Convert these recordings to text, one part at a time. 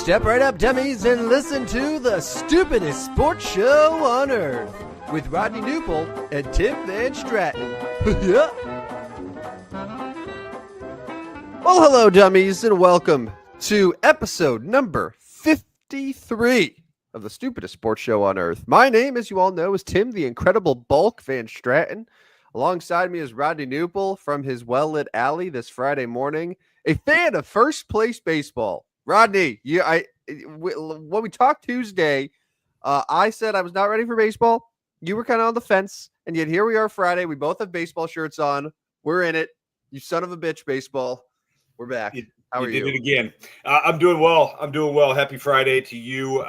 Step right up, dummies, and listen to the stupidest sports show on earth with Rodney Newpol and Tim Van Stratton. Yeah. Well, hello, dummies, and welcome to episode number 53 of the stupidest sports show on earth. My name, as you all know, is Tim the Incredible Bulk Van Stratton. Alongside me is Rodney Newpol from his well-lit alley this Friday morning, a fan of first place baseball. Rodney, when we talked Tuesday, I said I was not ready for baseball. You were kind of on the fence, and yet here we are Friday. We both have baseball shirts on. We're in it. You son of a bitch, baseball. We're back. How are you? You did it again. I'm doing well. Happy Friday to you.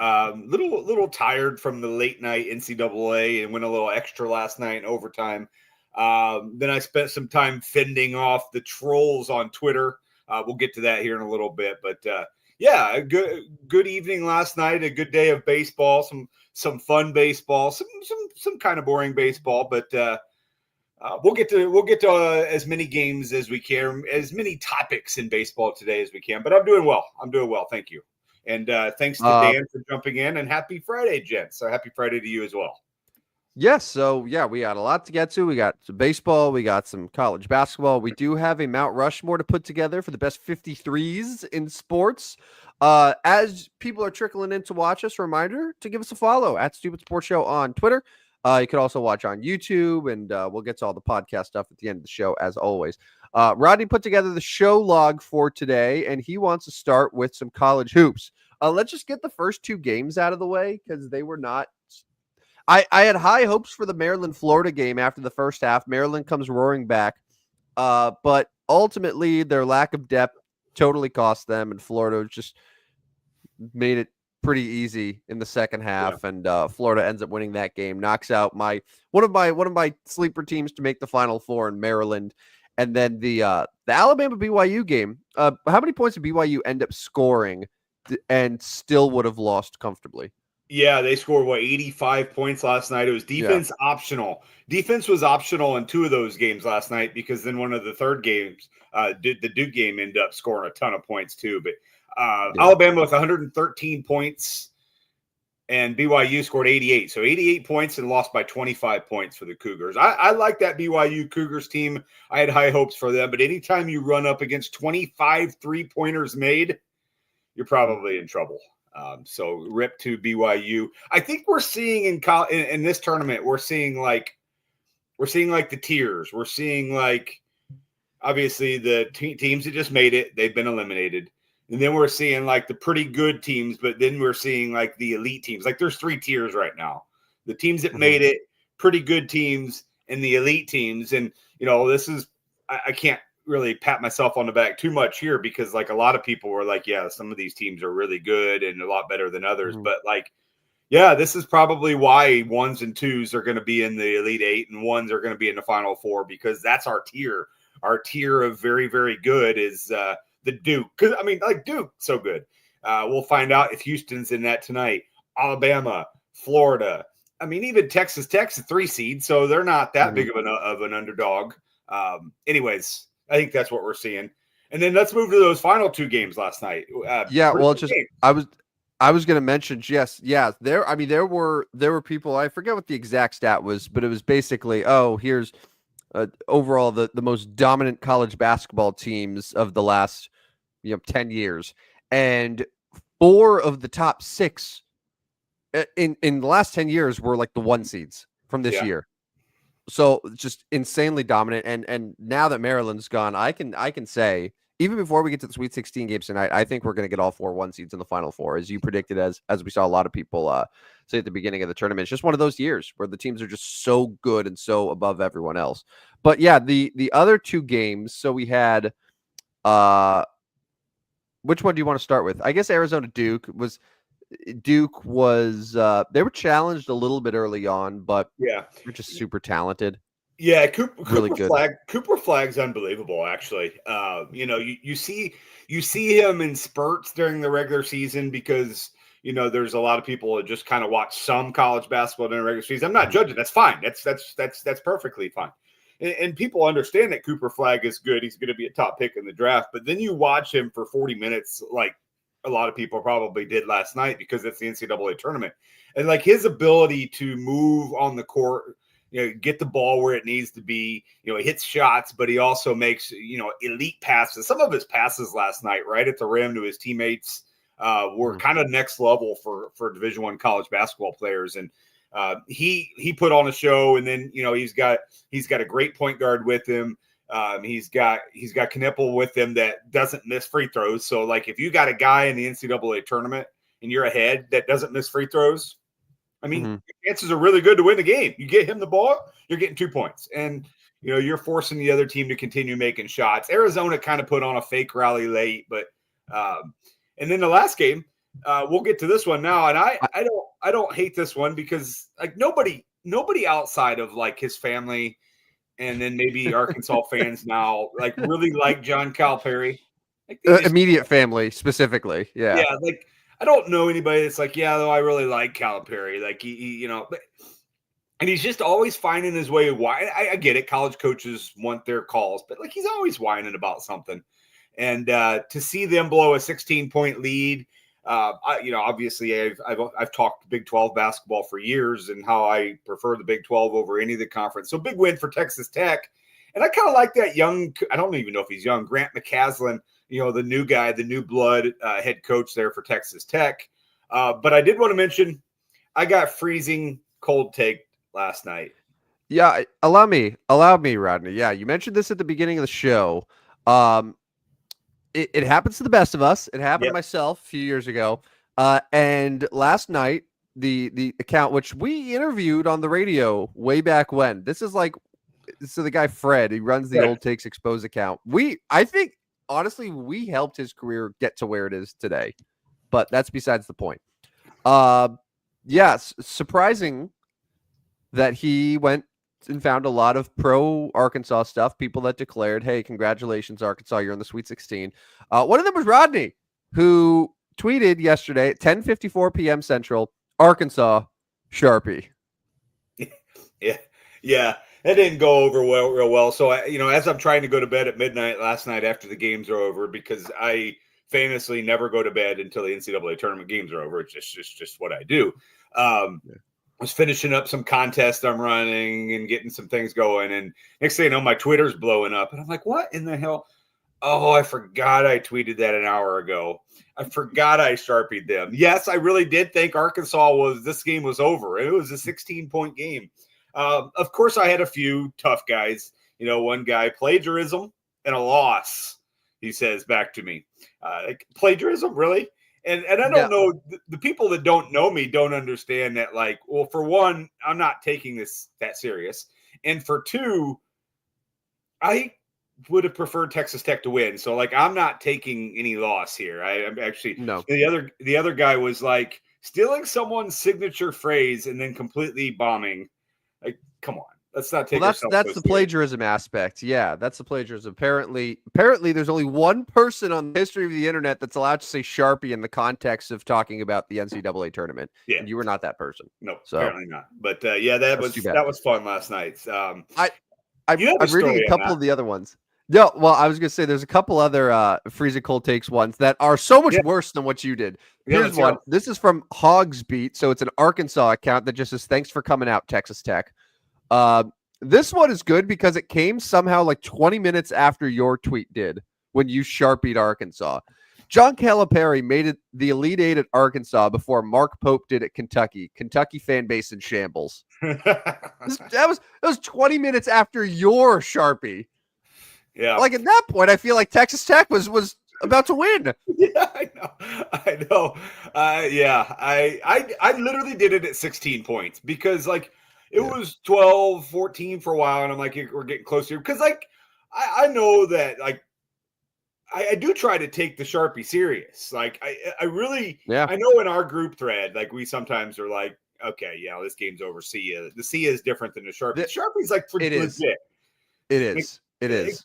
Little tired from the late night NCAA and went a little extra last night in overtime. Then I spent some time fending off the trolls on Twitter. We'll get to that here in a little bit, but yeah, a good evening last night. A good day of baseball. Some fun baseball. Some kind of boring baseball, but we'll get to as many games as we can, as many topics in baseball today as we can. But I'm doing well. Thank you, and thanks to Dan for jumping in. And happy Friday, gents. So happy Friday to you as well. Yes, so yeah, we got a lot to get to. We got some baseball, we got some college basketball. We do have a Mount Rushmore to put together for the best 53s in sports. As people are trickling in to watch us, reminder to give us a follow at Stupid Sports Show on Twitter. You can also watch on YouTube, and we'll get to all the podcast stuff at the end of the show, as always. Rodney put together the show log for today, and he wants to start with some college hoops. Let's just get the first two games out of the way, because they were not... I had high hopes for the Maryland-Florida game after the first half. Maryland comes roaring back, but ultimately their lack of depth totally cost them, and Florida just made it pretty easy in the second half. Yeah. And Florida ends up winning that game, knocks out one of my sleeper teams to make the Final Four in Maryland. And then the Alabama BYU game. How many points did BYU end up scoring and still would have lost comfortably? Yeah, they scored 85 points last night. It was defense optional. Defense was optional in two of those games last night, because then one of the third games, the Duke game, ended up scoring a ton of points too. But Alabama with 113 points, and BYU scored 88. So 88 points and lost by 25 points for the Cougars. I like that BYU Cougars team. I had high hopes for them. But anytime you run up against 25 three-pointers made, you're probably in trouble. So rip to BYU. I think we're seeing in this tournament, we're seeing like the tiers. We're seeing like, obviously the teams that just made it, they've been eliminated. And then we're seeing like the pretty good teams, but then we're seeing like the elite teams. Like there's three tiers right now. The teams that made it, pretty good teams, and the elite teams. And, this is, I can't really pat myself on the back too much here, because like a lot of people were like, yeah, some of these teams are really good and a lot better than others. But like, yeah, this is probably why ones and twos are going to be in the Elite Eight and ones are going to be in the Final Four, because that's our tier. Our tier of very, very good is the Duke. Because I mean, like Duke, so good. We'll find out if Houston's in that tonight. Alabama, Florida. I mean, even Texas Tech's a 3 seed, so they're not that big of an underdog. Anyways, I think that's what we're seeing. And then let's move to those final two games last night. I was going to mention, there were people, I forget what the exact stat was, but it was basically, here's overall the most dominant college basketball teams of the last 10 years. And 4 of the top 6 in the last 10 years were like the 1 seeds from this year. So just insanely dominant. And now that Maryland's gone, I can say, even before we get to the Sweet 16 games tonight, I think we're going to get all 4 1 seeds in the Final Four, as you predicted, as we saw a lot of people say at the beginning of the tournament. It's just one of those years where the teams are just so good and so above everyone else. But yeah, the other 2 games. So we had, which one do you want to start with? I guess Arizona Duke was they were challenged a little bit early on, but they're just super talented. Yeah, Cooper Flag's unbelievable, actually. You see him in spurts during the regular season, because there's a lot of people that just kind of watch some college basketball during the regular season. I'm not judging. That's fine. That's perfectly fine. And people understand that Cooper Flag is good. He's going to be a top pick in the draft. But then you watch him for 40 minutes, like a lot of people probably did last night because it's the NCAA tournament. And like his ability to move on the court, get the ball where it needs to be, he hits shots, but he also makes, elite passes. Some of his passes last night, right at the rim to his teammates, were kind of next level for Division I college basketball players. And he put on a show, and then, he's got a great point guard with him. He's got Knipple with him that doesn't miss free throws. So like if you got a guy in the NCAA tournament and you're ahead that doesn't miss free throws, I mean, your chances are really good to win the game. You get him the ball, you're getting 2 points. And, you're forcing the other team to continue making shots. Arizona kind of put on a fake rally late, but and then the last game, we'll get to this one now. And I don't hate this one because like nobody outside of like his family and then maybe Arkansas fans now like really like John Calipari. Like immediate family specifically. Yeah. Yeah. Like I don't know anybody that's like, yeah, though I really like Calipari. Like he but, and he's just always finding his way. Why? I get it. College coaches want their calls, but like he's always whining about something. And to see them blow a 16-point lead, obviously I've talked Big 12 basketball for years and how I prefer the Big 12 over any of the conference. So big win for Texas Tech. And I kind of like that young, I don't even know if he's young, Grant McCaslin, the new guy, the new blood head coach there for Texas Tech. But I did want to mention, I got freezing cold take last night. Yeah. Allow me, Rodney. Yeah. You mentioned this at the beginning of the show. It happens to the best of us. It happened to myself a few years ago. And last night, the account, which we interviewed on the radio way back when, this is the guy, Fred, he runs the Old Takes Exposed account. I think, honestly, we helped his career get to where it is today, but that's besides the point. Yes. Surprising that he went and found a lot of pro Arkansas stuff, people that declared, hey, congratulations, Arkansas, you're in the Sweet 16. One of them was Rodney, who tweeted yesterday at 10:54 p.m. Central, Arkansas, Sharpie. Yeah. That didn't go over real well. So, as I'm trying to go to bed at midnight last night after the games are over, because I famously never go to bed until the NCAA tournament games are over. It's just what I do. Was finishing up some contests I'm running and getting some things going. And next thing you know, my Twitter's blowing up. And I'm like, what in the hell? Oh, I forgot I tweeted that an hour ago. I forgot I Sharpied them. Yes, I really did think this game was over. It was a 16-point game. Of course, I had a few tough guys. One guy, plagiarism and a loss, he says back to me. Plagiarism, really? And I don't know, the people that don't know me don't understand that, like, well, for one, I'm not taking this that serious. And for two, I would have preferred Texas Tech to win. So, like, I'm not taking any loss here. I'm actually, no. The other guy was like stealing someone's signature phrase and then completely bombing. Like, come on. Let's not take that's the plagiarism aspect. Yeah, that's the plagiarism. Apparently, there's only one person on the history of the internet that's allowed to say Sharpie in the context of talking about the NCAA tournament. Yeah, and you were not that person. No, so, apparently not. But that was fun last night. I'm reading a couple of the other ones. No, well, I was gonna say there's a couple other freezing cold takes ones that are so much worse than what you did. Here's one. Go. This is from Hogs Beat, so it's an Arkansas account that just says, "Thanks for coming out, Texas Tech." This one is good because it came somehow like 20 minutes after your tweet did when you Sharpied Arkansas. John Calipari made it the Elite Eight at Arkansas before Mark Pope did at Kentucky. Kentucky fan base in shambles. that was 20 minutes after your Sharpie. Yeah. Like at that point, I feel like Texas Tech was about to win. Yeah, I know. I literally did it at 16 points because like it was 12, 14 for a while. And I'm like, we're getting closer because like, I know that like, I do try to take the Sharpie serious. Like I really, I know in our group thread, like we sometimes are like, okay, this game's over. See ya. The see ya is different than the Sharpie. Sharpie's like for legit. It is. It is.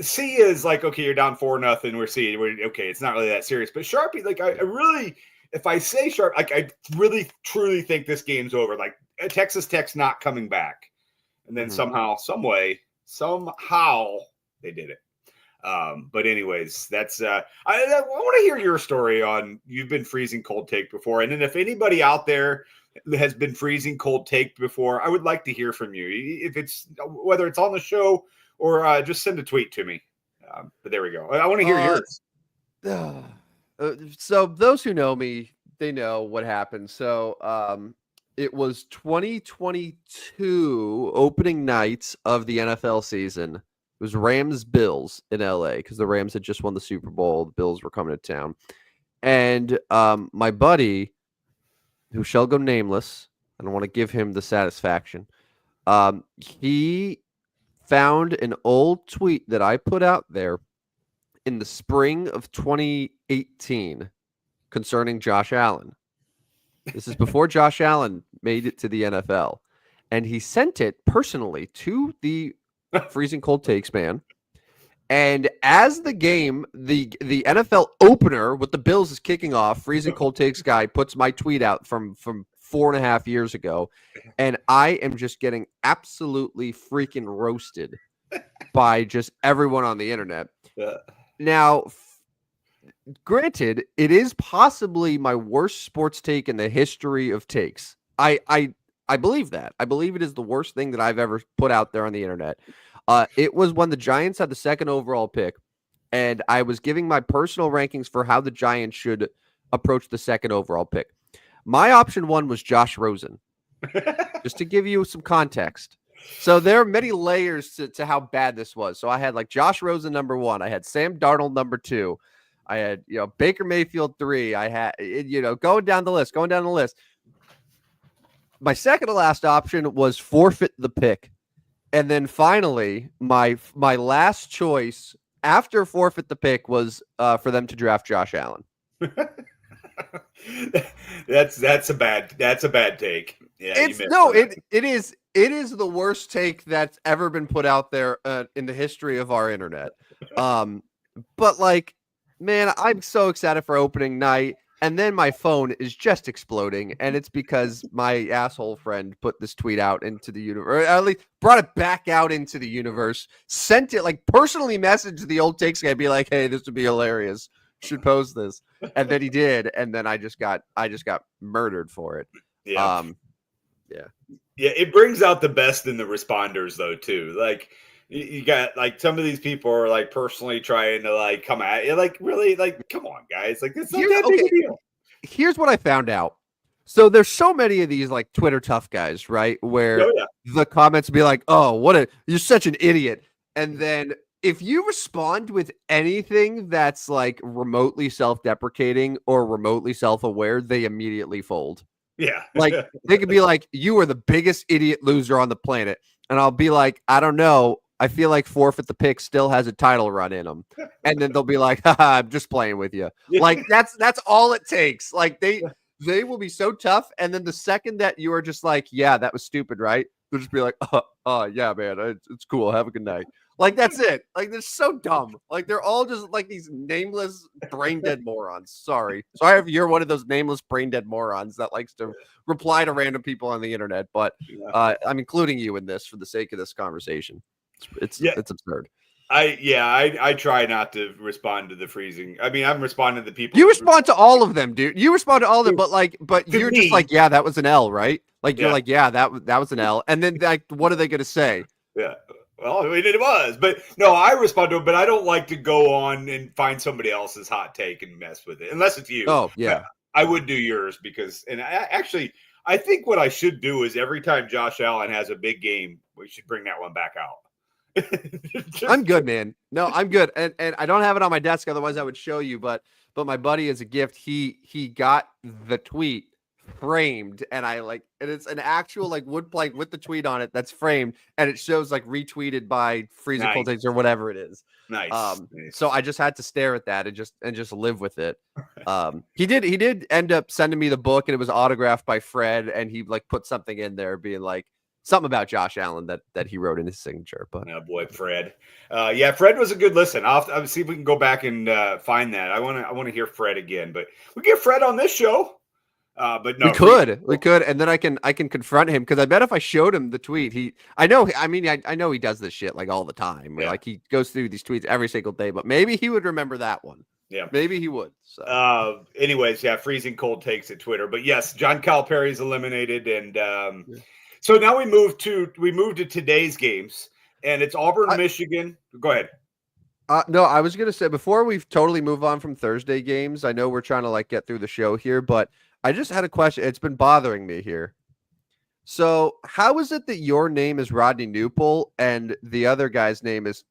See is like, okay, you're down 4-0. We're seeing, okay, it's not really that serious. But Sharpie, like, I really, if I say Sharp, like, I really, truly think this game's over. Like, Texas Tech's not coming back. And then somehow, some way, somehow they did it. But anyways, that's I want to hear your story on you've been freezing cold take before, and then if anybody out there has been freezing cold take before, I would like to hear from you. If it's whether it's on the show or just send a tweet to me. But there we go. I want to hear yours. So those who know me, they know what happened. So it was 2022 opening night of the NFL season. It was Rams Bills in LA because the Rams had just won the Super Bowl. The Bills were coming to town. And my buddy, who shall go nameless, I don't want to give him the satisfaction. He found an old tweet that I put out there in the spring of 2018 concerning Josh Allen. This is before Josh Allen made it to the NFL. And he sent it personally to the Freezing Cold Takes man. And as the game, the NFL opener with the Bills is kicking off, Freezing Cold Takes guy puts my tweet out from 4.5 years ago. And I am just getting absolutely freaking roasted by just everyone on the internet. Now, granted, it is possibly my worst sports take in the history of takes. I believe that. I believe it is the worst thing that I've ever put out there on the internet. It was when the Giants had the second overall pick, and I was giving my personal rankings for how the Giants should approach the second overall pick. My option one was Josh Rosen, just to give you some context. So there are many layers to how bad this was. So I had like Josh Rosen number one. I had Sam Darnold number two. I had, Baker Mayfield three. I had, going down the list. My second to last option was forfeit the pick. And then finally, my last choice after forfeit the pick was for them to draft Josh Allen. That's a bad take. Yeah, it is the worst take that's ever been put out there in the history of our internet. But like, man, I'm so excited for opening night. And then my phone is just exploding. And it's because my asshole friend put this tweet out into the universe, or at least brought it back out into the universe, sent it, like personally messaged the old takes guy, be like, hey, this would be hilarious. Should post this. And then he did. And then I just got murdered for it. Yeah. Yeah. It brings out the best in the responders though, too. Like, you got like some of these people are like personally trying to like come at you, like really, like come on, guys, like it's not that big a deal. Here's what I found out. So there's so many of these like Twitter tough guys, right? Where the comments be like, "Oh, you're such an idiot," and then if you respond with anything that's like remotely self-deprecating or remotely self-aware, they immediately fold. Yeah, like they could be like, "You are the biggest idiot loser on the planet," and I'll be like, "I don't know. I feel like forfeit the pick still has a title run in them." And then they'll be like, haha, I'm just playing with you. Like that's all it takes. Like they will be so tough. And then the second that you are just like, yeah, that was stupid, right? They'll just be like, yeah, man, it's cool. Have a good night. Like that's it. Like they're so dumb. Like they're all just like these nameless brain dead morons. Sorry if you're one of those nameless brain dead morons that likes to reply to random people on the internet. But I'm including you in this for the sake of this conversation. It's absurd. I try not to respond to the freezing. I mean, I'm responding to people. You respond to all of them, dude. You respond to all of them, but you're just like, yeah, that was an L, right? Like you're like, yeah, that was an L. And then like, what are they gonna say? Yeah. Well, I mean, it was, but no, I respond to it, but I don't like to go on and find somebody else's hot take and mess with it, unless it's you. Oh, yeah. I would do yours because, and I think what I should do is every time Josh Allen has a big game, we should bring that one back out. I'm good, man. No, I'm good. And I don't have it on my desk. Otherwise I would show you, but my buddy, as a gift, he got the tweet framed, and it's an actual like wood plank with the tweet on it that's framed, and it shows like retweeted by Freezing Cold Takes or whatever it is. Nice. So I just had to stare at that and just live with it. He did end up sending me the book, and it was autographed by Fred, and he like put something in there being like something about Josh Allen that he wrote in his signature. But oh boy, Fred. Fred was a good listen. I'll see if we can go back and find that. I want to hear Fred again, but we get Fred on this show. But no, we could, and then I can confront him because I bet if I showed him the tweet, I know he does this shit like all the time. Yeah. Like he goes through these tweets every single day, but maybe he would remember that one. Yeah, maybe he would. So, anyways, yeah, freezing cold takes at Twitter, but yes, John Calipari's eliminated, and so now we move to today's games, and it's Auburn, Michigan. Go ahead. No, I was gonna say before we totally move on from Thursday games. I know we're trying to like get through the show here, but I just had a question. It's been bothering me here. So, how is it that your name is Rodney Newpol and the other guy's name is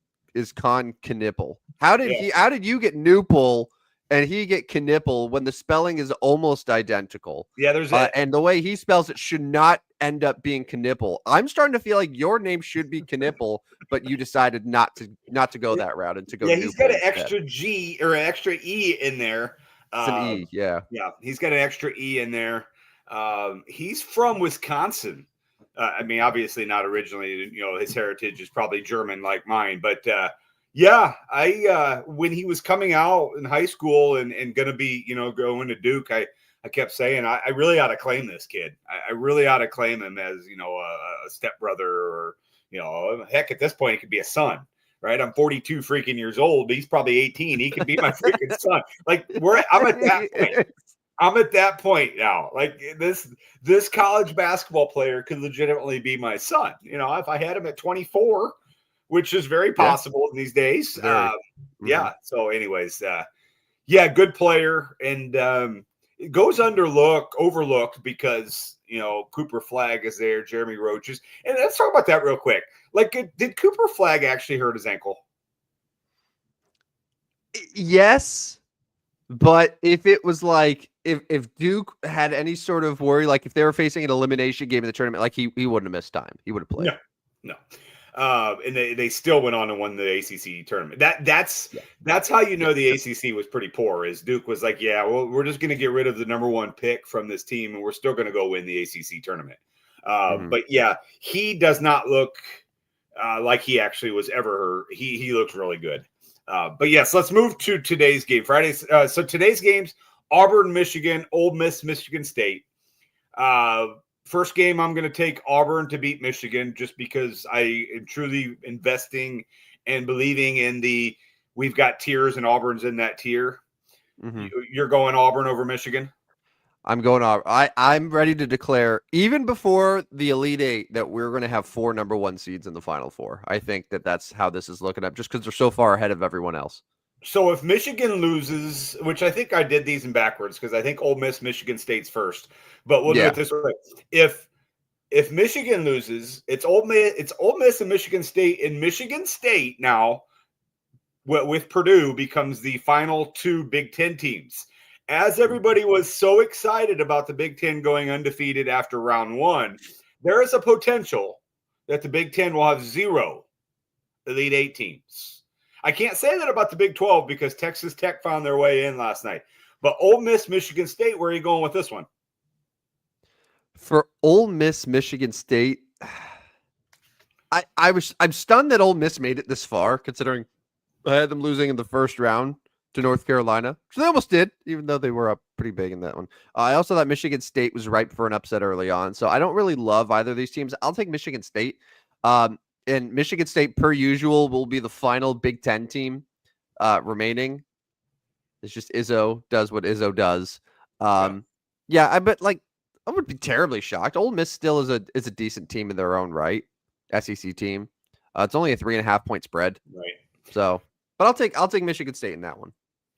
Con Knipple? How did you get Newpol and he get Knipple when the spelling is almost identical? Yeah, there's and the way he spells it should not end up being Knipple. I'm starting to feel like your name should be Knipple, but you decided not to go that route and to go. Yeah, he's got an instead. extra G or an extra E in there. It's an E, yeah. Yeah, he's got an extra E in there. He's from Wisconsin. I mean, obviously not originally. His heritage is probably German like mine, but yeah, I when he was coming out in high school and going to be going to Duke, I kept saying I really ought to claim this kid. I really ought to claim him as a stepbrother or heck, at this point it could be a son. Right, I'm 42 freaking years old. He's probably 18. He could be my freaking son. Like I'm at that point. I'm at that point now. Like this college basketball player could legitimately be my son. If I had him at 24, which is very possible these days. Yeah. So, anyways, good player, and it goes overlooked because Cooper Flagg is there, Jeremy Roaches, and let's talk about that real quick. Like, did Cooper Flagg actually hurt his ankle? Yes, but if it was like if Duke had any sort of worry, like if they were facing an elimination game in the tournament, like he wouldn't have missed time. He would have played. No. And they still went on and won the ACC tournament. That's how the ACC was pretty poor. Is Duke was like, yeah, well, we're just going to get rid of the number one pick from this team, and we're still going to go win the ACC tournament. But yeah, he does not look like he actually was ever. He looks really good. But yes, let's move to today's game, Fridays. So today's games: Auburn, Michigan, Ole Miss, Michigan State. First game, I'm going to take Auburn to beat Michigan just because I am truly investing and believing in we've got tiers and Auburn's in that tier. Mm-hmm. You're going Auburn over Michigan? I'm going Auburn. I'm ready to declare, even before the Elite Eight, that we're going to have 4 number 1 seeds in the Final Four. I think that's how this is looking up, just because they're so far ahead of everyone else. So if Michigan loses, which I think I did these in backwards because I think Ole Miss, Michigan State's first, but we'll do it this way. If Michigan loses, it's Ole Miss and Michigan State, and Michigan State now with Purdue becomes the final 2 Big Ten teams. As everybody was so excited about the Big Ten going undefeated after round 1, there is a potential that the Big Ten will have 0 Elite Eight teams. I can't say that about the Big 12 because Texas Tech found their way in last night. But Ole Miss, Michigan State, where are you going with this one? For Ole Miss, Michigan State, I'm stunned that Ole Miss made it this far, considering I had them losing in the first round to North Carolina. So they almost did, even though they were up pretty big in that one. I also thought Michigan State was ripe for an upset early on. So I don't really love either of these teams. I'll take Michigan State. And Michigan State, per usual, will be the final Big Ten team remaining. It's just Izzo does what Izzo does. But like I would be terribly shocked. Ole Miss still is a decent team in their own right, SEC team. It's only a 3.5 point spread, right? So, but I'll take Michigan State in that one.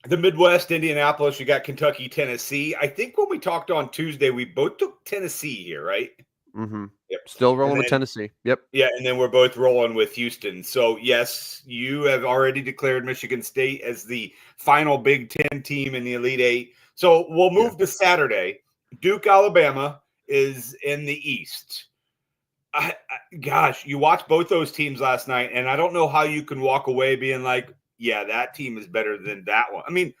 The Midwest, Indianapolis. You got Kentucky, Tennessee. I think when we talked on Tuesday, we both took Tennessee here, right? Mm-hmm. Yep. Still rolling with Tennessee. Yep. Yeah, and then we're both rolling with Houston. So, yes, you have already declared Michigan State as the final Big Ten team in the Elite Eight. So we'll move to Saturday. Duke, Alabama is in the East. Gosh, you watched both those teams last night, and I don't know how you can walk away being like, yeah, that team is better than that one. I mean,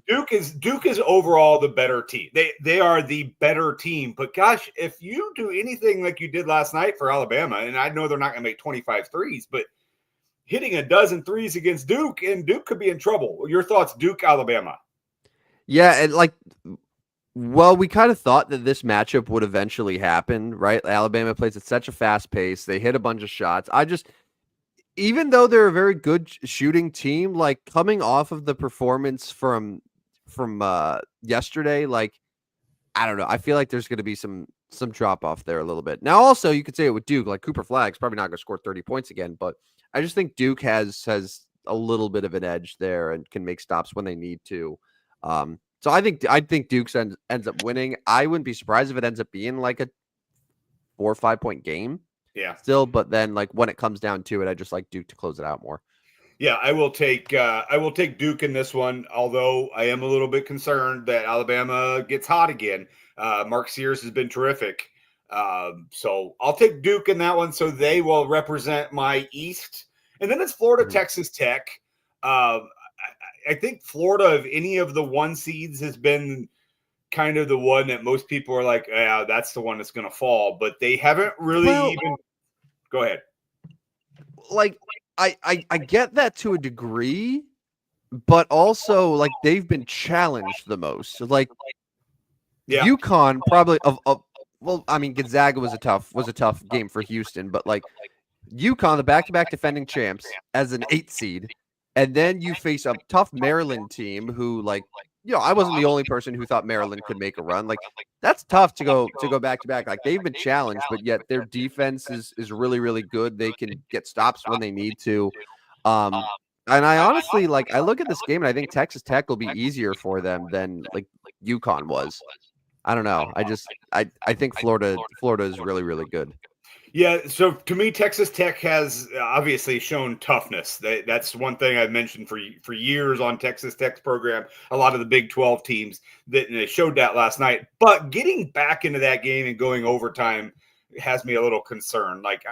Duke is overall the better team. They are the better team. But gosh, if you do anything like you did last night for Alabama, and I know they're not going to make 25 threes, but hitting a dozen threes against Duke, and Duke could be in trouble. Your thoughts, Duke, Alabama? Yeah, and like Well, we kind of thought that this matchup would eventually happen, right? Alabama plays at such a fast pace. They hit a bunch of shots. Even though they're a very good shooting team, like coming off of the performance from yesterday, like I don't know. I feel like there's going to be some drop off there a little bit. Now, also you could say it with Duke, like Cooper Flagg's probably not going to score 30 points again, but I just think Duke has a little bit of an edge there and can make stops when they need to. So I think Duke ends up winning. I wouldn't be surprised if it ends up being like a 4 or 5 point game. Yeah. Still, but then like when it comes down to it, I just like Duke to close it out more. Yeah, I will take Duke in this one, although I am a little bit concerned that Alabama gets hot again. Mark Sears has been terrific. So I'll take Duke in that one. So they will represent my East. And then it's Florida, Texas Tech. I think Florida, of any of the one seeds, has been kind of the one that most people are like, yeah, that's the one that's going to fall. But they haven't really even. Go ahead. Like I get that to a degree, but also like they've been challenged the most. Like UConn probably well, I mean Gonzaga was a tough game for Houston, but like UConn, the back-to-back defending champs, as an 8 seed, and then you face a tough Maryland team who, like, I wasn't the only person who thought Maryland could make a run. Like, that's tough to go back-to-back. Like, they've been challenged, but yet their defense is really, really good. They can get stops when they need to. And I honestly, like, I look at this game and I think Texas Tech will be easier for them than like UConn was. I don't know. I think Florida is really, really good. Yeah, so to me, Texas Tech has obviously shown toughness. That's one thing I've mentioned for years on Texas Tech's program. A lot of the Big 12 teams that they showed that last night. But getting back into that game and going overtime has me a little concerned. Like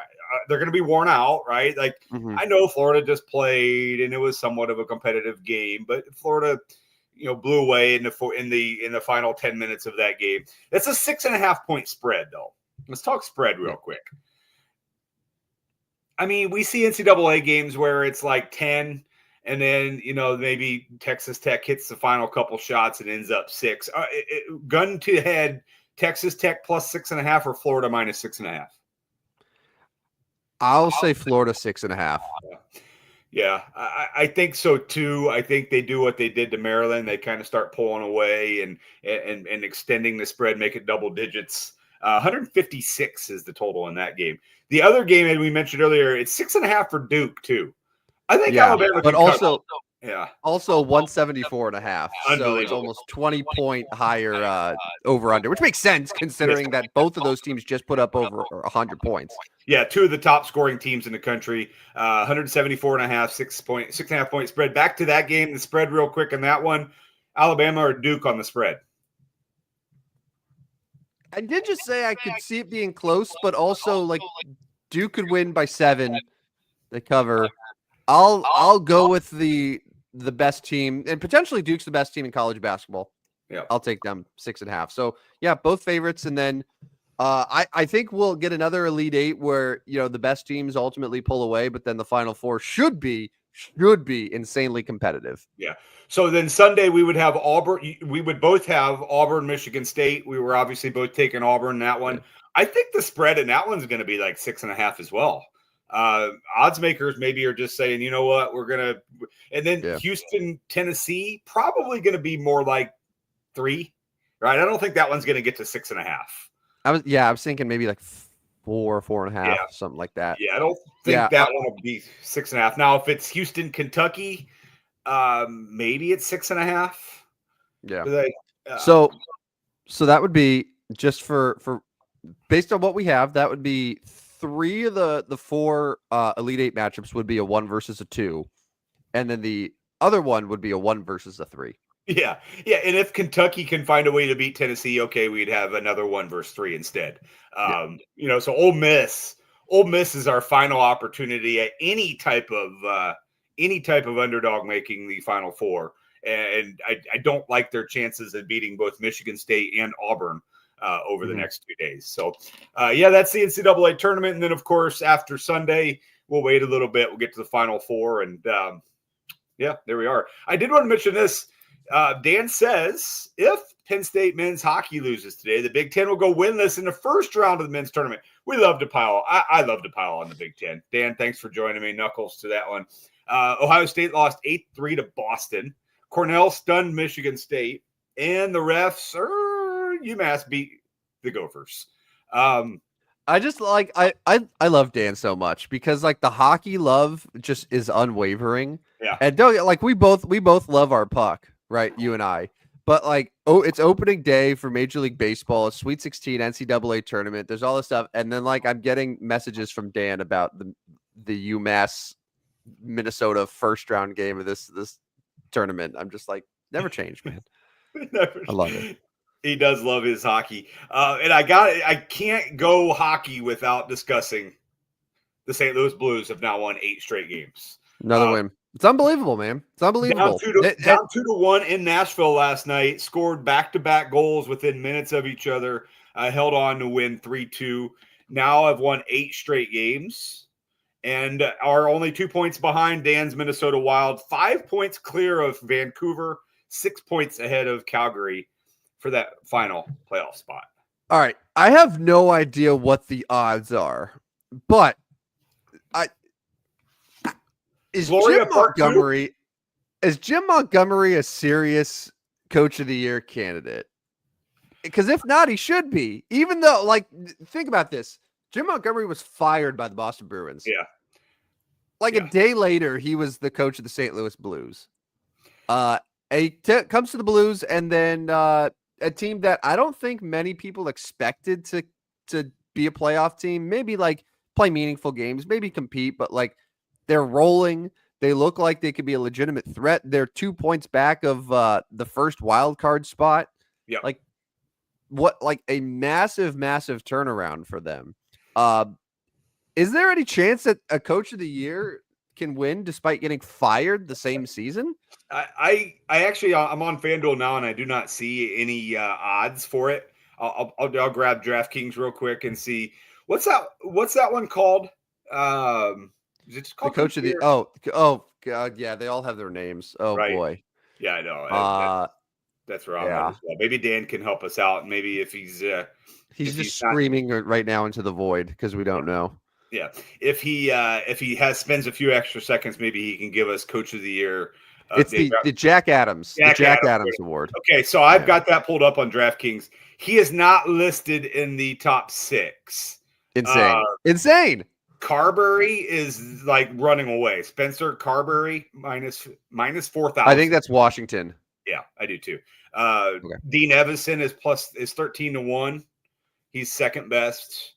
they're going to be worn out, right? Like I know Florida just played and it was somewhat of a competitive game, but Florida, blew away in the final 10 minutes of that game. That's a 6.5 point spread, though. Let's talk spread real quick. I mean, we see NCAA games where it's like 10, and then, maybe Texas Tech hits the final couple shots and ends up 6. Gun to head, Texas Tech plus 6.5 or Florida minus 6.5? I'll say Florida 6.5. Yeah, I think so too. I think they do what they did to Maryland. They kind of start pulling away and extending the spread, make it double digits. 156 is the total in that game. The other game, as we mentioned earlier, it's 6.5 for Duke too. I think Alabama, but also 174.5. So it's almost 20 point higher over under, which makes sense considering that both of those teams just put up over 100 points. Yeah, two of the top scoring teams in the country. 174.5, 6.5 point spread. Back to that game, the spread real quick on that one. Alabama or Duke on the spread? I did just say I could see it being close, but also like Duke could win by 7. They cover. I'll go with the best team, and potentially Duke's the best team in college basketball. Yeah, I'll take them 6.5. So yeah, both favorites, and then I think we'll get another Elite 8 where the best teams ultimately pull away, but then the Final Four should be insanely competitive. Yeah. So then Sunday we would have Auburn. We would both have Auburn, Michigan State. We were obviously both taking Auburn in that one. Yeah. I think the spread in that one's going to be like 6.5 as well. Odds makers maybe are just saying, you know what, we're going to, and then Houston, Tennessee, probably going to be more like 3, right? I don't think that one's going to get to 6.5. I was thinking maybe like 4.5, something like that. Yeah, I don't think that one will be 6.5. Now, if it's Houston, Kentucky, maybe it's 6.5. Yeah. So that would be just for based on what we have, that would be 3 of the 4 Elite 8 matchups would be a 1 versus a 2, and then the other one would be a 1 versus a 3. Yeah. And if Kentucky can find a way to beat Tennessee, okay, we'd have another 1 versus 3 instead. So Ole Miss is our final opportunity at any type of underdog making the Final Four, and I don't like their chances of beating both Michigan State and Auburn over the next 2 days. So, that's the NCAA tournament. And then, of course, after Sunday, we'll wait a little bit. We'll get to the Final Four. And, there we are. I did want to mention this. Dan says if Penn State men's hockey loses today. The Big Ten will go winless in the first round of the men's tournament. We love to pile. I love to pile on the Big Ten. Dan, thanks for joining me. Knuckles to that one. Ohio State lost 8-3 to Boston. Cornell stunned Michigan State. And the refs, UMass beat the Gophers. I just like I love Dan so much because like the hockey love just is unwavering. Yeah. And don't like we both love our puck, right? You and I. But like, it's opening day for Major League Baseball, a Sweet 16 NCAA tournament. There's all this stuff, and then like I'm getting messages from Dan about the UMass Minnesota first round game of this tournament. I'm just like, never change, man. I love it. He does love his hockey. And I can't go hockey without discussing the St. Louis Blues have now won 8 straight games. Another win. It's unbelievable, man. It's unbelievable. Down 2-1 in Nashville last night, scored back-to-back goals within minutes of each other, held on to win 3-2. Now have won 8 straight games and are only 2 points behind Dan's Minnesota Wild, 5 points clear of Vancouver, 6 points ahead of Calgary for that final playoff spot. All right. I have no idea what the odds are, but Is Jim Montgomery a serious Coach of the Year candidate? Because if not, he should be. Even though, like, think about this. Jim Montgomery was fired by the Boston Bruins. Yeah. A day later, he was the coach of the St. Louis Blues. He comes to the Blues, and then a team that I don't think many people expected to be a playoff team. Maybe, like, play meaningful games, maybe compete, but, like, they're rolling. They look like they could be a legitimate threat. They're 2 points back of the first wild card spot. Yeah. Like a massive, massive turnaround for them. Is there any chance that a Coach of the Year can win despite getting fired the same season? I actually, I'm on FanDuel now, and I do not see any odds for it. I'll grab DraftKings real quick and see what's that one called. Is it called the Coach of the oh god, yeah, they all have their names. Oh right. Boy. Yeah, I know. That's wrong. Yeah. Maybe Dan can help us out. Maybe if he's just screaming right now into the void because we don't know. Yeah, if he spends a few extra seconds, maybe he can give us Coach of the Year. It's the Jack Adams, Jack Adams Award. Okay, so I've got that pulled up on DraftKings. He is not listed in the top 6. Insane. Carberry is like running away. Spencer Carberry minus 4,000. I think that's Washington. Yeah, I do too. Dean Evison is 13-1. He's second best.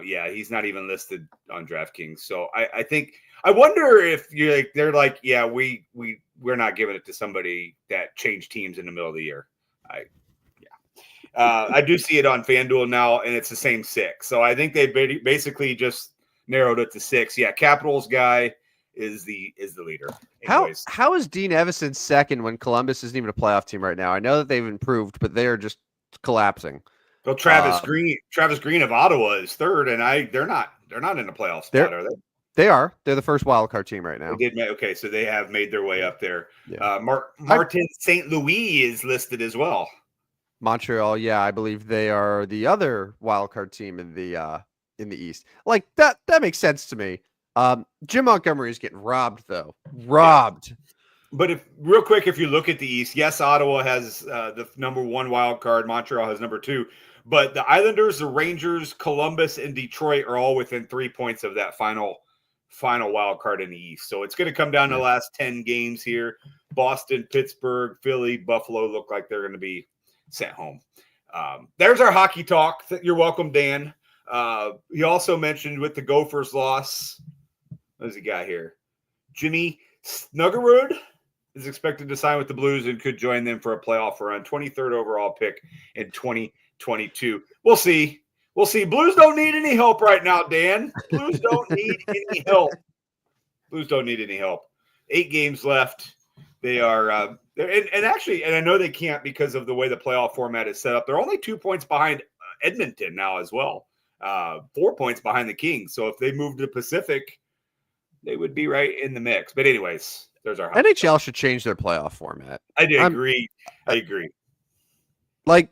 He's not even listed on DraftKings. So I wonder if they're like, yeah, we're not giving it to somebody that changed teams in the middle of the year. I do see it on FanDuel now, and it's the same 6. So I think they basically just narrowed it to 6. Yeah, Capitals guy is the leader. Anyways. How is Dean Evison second when Columbus isn't even a playoff team right now? I know that they've improved, but they are just collapsing. Well, Travis Green of Ottawa is third, and they're not in the playoff spot, are they? They are. They're the first wild card team right now. Okay, so they have made their way up there. Yeah. Martin St. Louis is listed as well. Montreal, yeah, I believe they are the other wild card team in the East. Like that makes sense to me. Jim Montgomery is getting robbed though. Robbed. Yeah. But if you look at the East, yes, Ottawa has the number 1 wild card. Montreal has number 2. But the Islanders, the Rangers, Columbus, and Detroit are all within 3 points of that final wild card in the East. So it's going to come down to the last 10 games here. Boston, Pittsburgh, Philly, Buffalo look like they're going to be sent home. There's our hockey talk. You're welcome, Dan. He also mentioned with the Gophers loss, what does he got here? Jimmy Snuggerud is expected to sign with the Blues and could join them for a playoff run. 23rd overall pick in 2022. We'll see. Blues don't need any help right now, Dan. Blues don't need any help. 8 games left. They are and I know they can't because of the way the playoff format is set up. They're only 2 points behind Edmonton now as well. 4 points behind the Kings. So if they move to the Pacific, they would be right in the mix. But anyways, there's our NHL should change their playoff format. I agree. like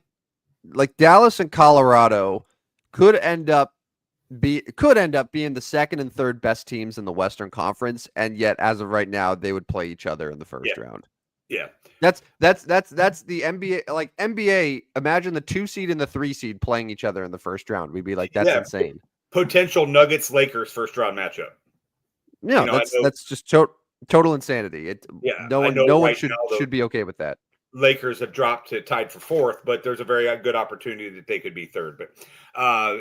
Dallas and Colorado could end up being the second and third best teams in the Western Conference, and yet as of right now, they would play each other in the first round. Yeah. That's the NBA. Like NBA, imagine the 2 seed and the 3 seed playing each other in the first round. We'd be like, that's insane. Potential Nuggets Lakers first round matchup. No, that's just total insanity. No one should be okay with that. Lakers have dropped to tied for fourth, but there's a very good opportunity that they could be third. But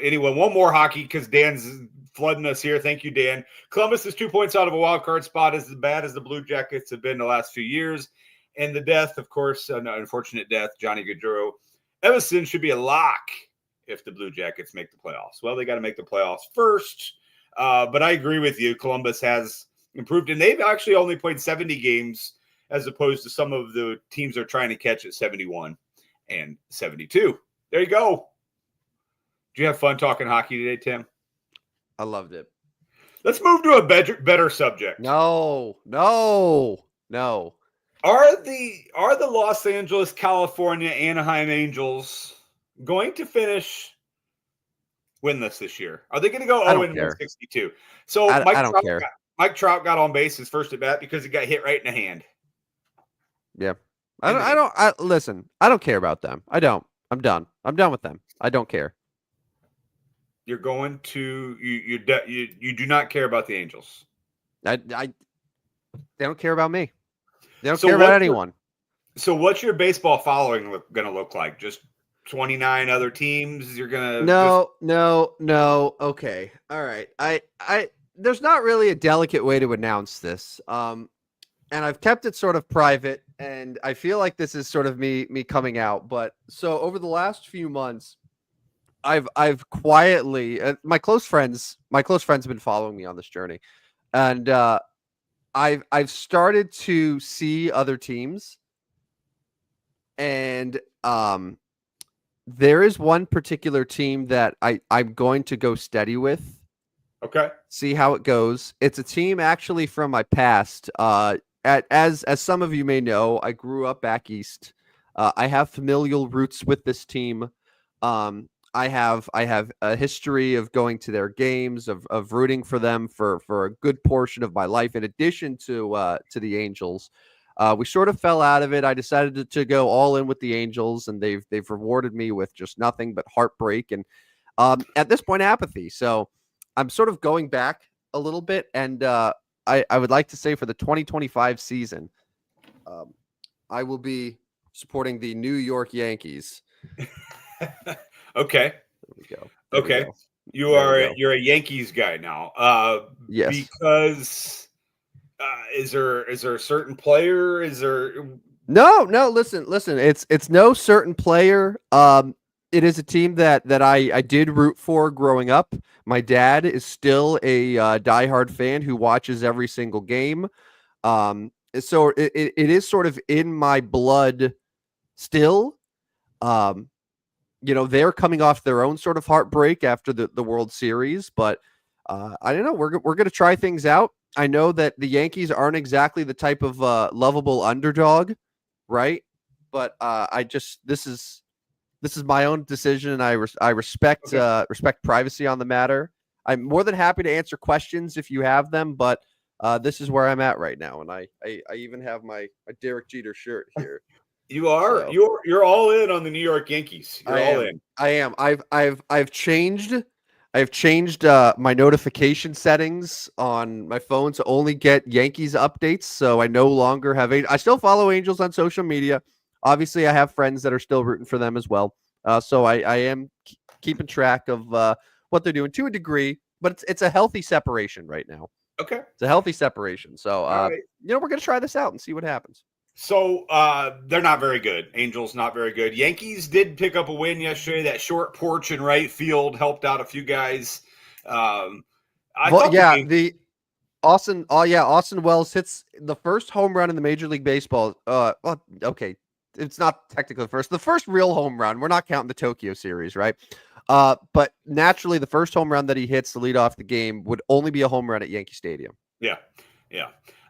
anyway, one more hockey because Dan's flooding us here. Thank you, Dan. Columbus is 2 points out of a wild card spot, as bad as the Blue Jackets have been the last few years. And the death, of course, an unfortunate death, Johnny Gaudreau. Evason should be a lock if the Blue Jackets make the playoffs. Well, they got to make the playoffs first. But I agree with you. Columbus has improved, and they've actually only played 70 games as opposed to some of the teams they're trying to catch at 71 and 72. There you go. Did you have fun talking hockey today, Tim? I loved it. Let's move to a better subject. No. Are the Los Angeles, California, Anaheim Angels going to finish winless this year? Are they going to go 0-62? So I don't care. Mike Trout got on base his first at bat because he got hit right in the hand. Yeah. Listen, I don't care about them. I don't. I'm done. I'm done with them. I don't care. You're going to you do not care about the Angels. They don't care about me. They don't care about anyone. So what's your baseball following going to look like? Just 29 other teams? You're going to No. Okay. All right. I there's not really a delicate way to announce this. And I've kept it sort of private, and I feel like this is sort of me coming out. But so over the last few months, I've quietly my close friends have been following me on this journey, and I've started to see other teams, and there is one particular team that I'm going to go steady with. Okay. See how it goes. It's a team actually from my past. As some of you may know, I grew up back east. I have familial roots with this team. I have a history of going to their games, of rooting for them for a good portion of my life. In addition to the Angels, we sort of fell out of it. I decided to go all in with the Angels, and they've rewarded me with just nothing but heartbreak and at this point apathy. So I'm sort of going back a little bit, and I would like to say for the 2025 season, I will be supporting the New York Yankees. Okay. There we go. Okay. You're a Yankees guy now. Yes. Because is there a certain player? Is there No, listen. It's no certain player. It is a team that I did root for growing up. My dad is still a diehard fan who watches every single game. So it is sort of in my blood still. They're coming off their own sort of heartbreak after the World Series, but I don't know. We're going to try things out. I know that the Yankees aren't exactly the type of lovable underdog, right? But this is my own decision, and I respect privacy on the matter. I'm more than happy to answer questions if you have them, but this is where I'm at right now, and I even have my Derek Jeter shirt here. You are so, you're all in on the New York Yankees. You're all in. I am. I've changed my notification settings on my phone to only get Yankees updates, so I no longer have I still follow Angels on social media. Obviously, I have friends that are still rooting for them as well. So I am keeping track of what they're doing to a degree, but it's a healthy separation right now. Okay. It's a healthy separation. So, right. We're going to try this out and see what happens. So they're not very good. Angels not very good. Yankees did pick up a win yesterday. That short porch in right field helped out a few guys. Austin Wells hits the first home run in the Major League Baseball. Okay. It's not technically the first real home run. We're not counting the Tokyo series, right? But naturally, the first home run that he hits to lead off the game would only be a home run at Yankee Stadium. Yeah.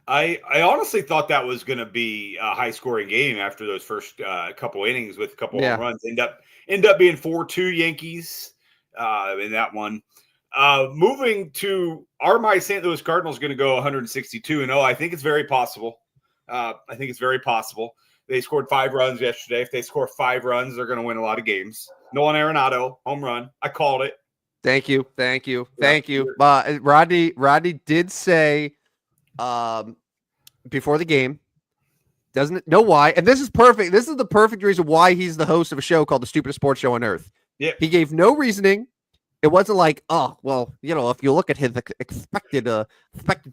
I honestly thought that was going to be a high scoring game after those first couple innings with a couple home Yeah. runs. End up being 4-2 Yankees in that one. Moving to, are my St. Louis Cardinals going to go 162-0? I think it's very possible. They scored 5 runs yesterday. If they score 5 runs, they're going to win a lot of games. Nolan Arenado, home run. I called it. Thank you. Rodney did say before the game, doesn't know why, and this is perfect. This is the perfect reason why he's the host of a show called the Stupidest Sports Show on Earth. Yeah. He gave no reasoning. It wasn't like, oh, well, if you look at his expected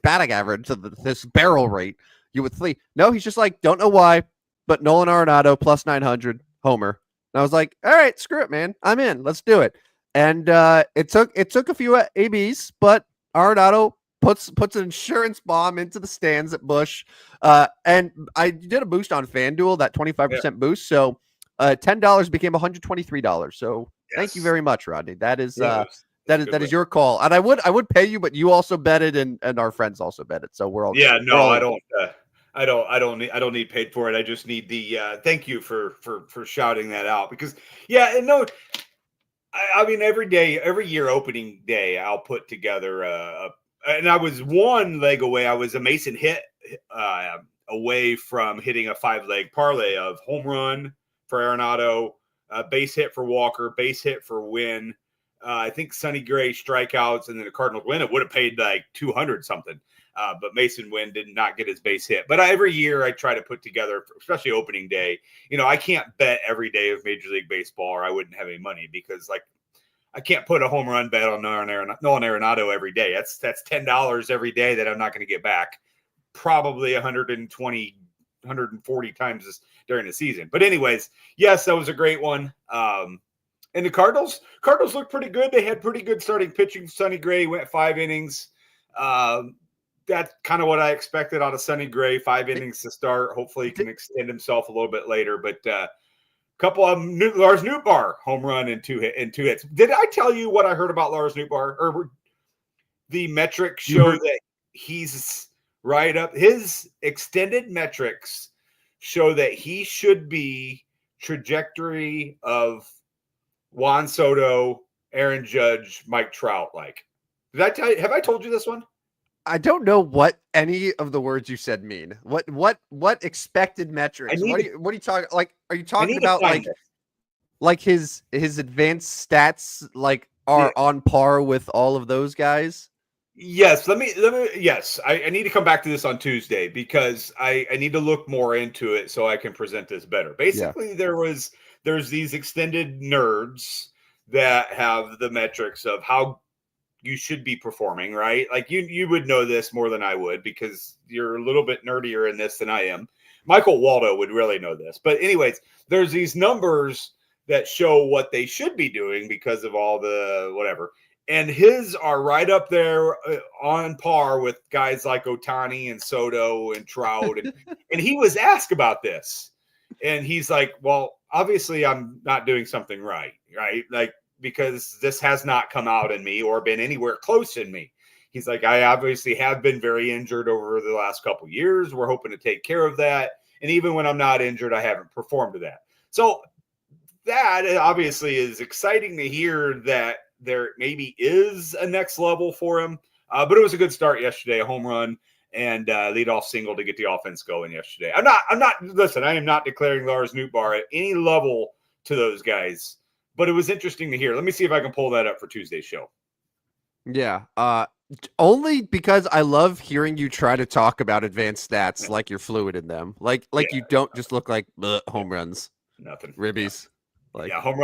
batting average of this barrel rate, you would think. No, he's just like, don't know why, but Nolan Arenado plus 900 homer. And I was like, all right, screw it, man. I'm in. Let's do it. And it took a few ABs, but Arenado puts an insurance bomb into the stands at Busch. And I did a boost on FanDuel, that 25% boost. So $10 became $123. So thank you very much, Rodney. That is that is your call. And I would pay you, but you also bet it, and our friends also bet it. So we're all I don't need paid for it. I just need the thank you for shouting that out, because I mean, every year opening day, I'll put together and I was one leg away. I was a Mason hit away from hitting a 5-leg parlay of home run for Arenado, base hit for Walker, base hit for Wynn. I think Sonny Gray strikeouts, and then the Cardinals win. It would have paid like 200 something. But Mason Wynn did not get his base hit. But every year I try to put together, especially opening day. I can't bet every day of Major League Baseball, or I wouldn't have any money, because I can't put a home run bet on Nolan Arenado every day. That's $10 every day that I'm not going to get back. Probably 120, 140 times during the season. But anyways, yes, that was a great one. And the Cardinals looked pretty good. They had pretty good starting pitching. Sonny Gray went 5 innings. That's kind of what I expected out of Sonny Gray. 5 innings to start. Hopefully he can extend himself a little bit later. But couple of Lars Nootbaar home run and 2 hits. Did I tell you what I heard about Lars Nootbaar? Or the metrics show that he's right up. His extended metrics show that he should be trajectory of Juan Soto, Aaron Judge, Mike Trout. Like, did I tell you? Have I told you this one? I don't know what any of the words you said mean. What expected metrics? What are you talking? Like, are you talking about like his advanced stats are on par with all of those guys? Yes. Yes, I need to come back to this on Tuesday, because I need to look more into it so I can present this better. Basically, there's these extended nerds that have the metrics of how you should be performing, right? Like you would know this more than I would, because you're a little bit nerdier in this than I am. Michael Waldo would really know this. But anyways, there's these numbers that show what they should be doing because of all the whatever. And his are right up there on par with guys like Ohtani and Soto and Trout. And he was asked about this. And he's like, well, obviously I'm not doing something right? Like, because this has not come out in me or been anywhere close in me. He's like, I obviously have been very injured over the last couple of years. We're hoping to take care of that. And even when I'm not injured, I haven't performed to that. So that obviously is exciting to hear that there maybe is a next level for him. But it was a good start yesterday, a home run and leadoff single to get the offense going yesterday. Listen, I am not declaring Lars Nootbaar at any level to those guys, but it was interesting to hear. Let me see if I can pull that up for Tuesday's show. Yeah. Only because I love hearing you try to talk about advanced stats like you're fluid in them. Like you don't just look like home runs. Nothing. Ribbies. Home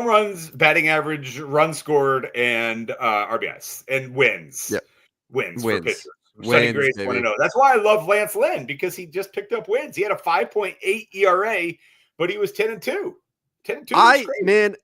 runs, batting average, runs scored, and RBIs and wins. Yep. Wins for pitchers. Sonny Gray's 1-0. That's why I love Lance Lynn, because he just picked up wins. He had a 5.8 ERA, but he was 10-2. 10-2.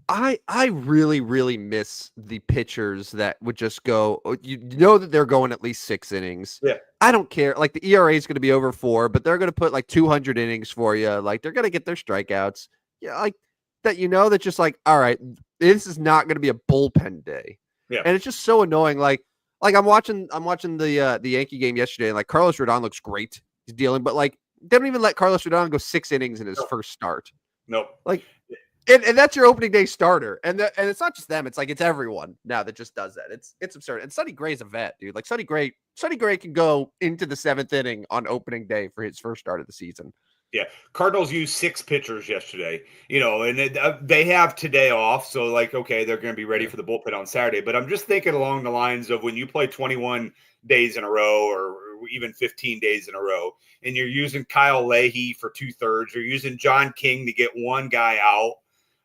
I really, really miss the pitchers that would just go, that they're going at least 6 innings. Yeah. I don't care. Like, the ERA is going to be over 4, but they're going to put like 200 innings for you. Like, they're going to get their strikeouts. Yeah. Like that, that just like, all right, this is not going to be a bullpen day. Yeah. And it's just so annoying. Like, Like I'm watching the Yankee game yesterday, and like Carlos Rodon looks great. He's dealing, but like they don't even let Carlos Rodon go 6 innings in his Nope. first start. Nope. Like, and that's your opening day starter, and it's not just them. It's like it's everyone now that just does that. It's absurd. And Sonny Gray's a vet, dude. Like Sonny Gray can go into the 7th inning on opening day for his first start of the season. Yeah, Cardinals used 6 pitchers yesterday, and they have today off. So, like, okay, they're going to be ready for the bullpen on Saturday. But I'm just thinking along the lines of when you play 21 days in a row or even 15 days in a row, and you're using Kyle Leahy for 2/3, you're using John King to get one guy out,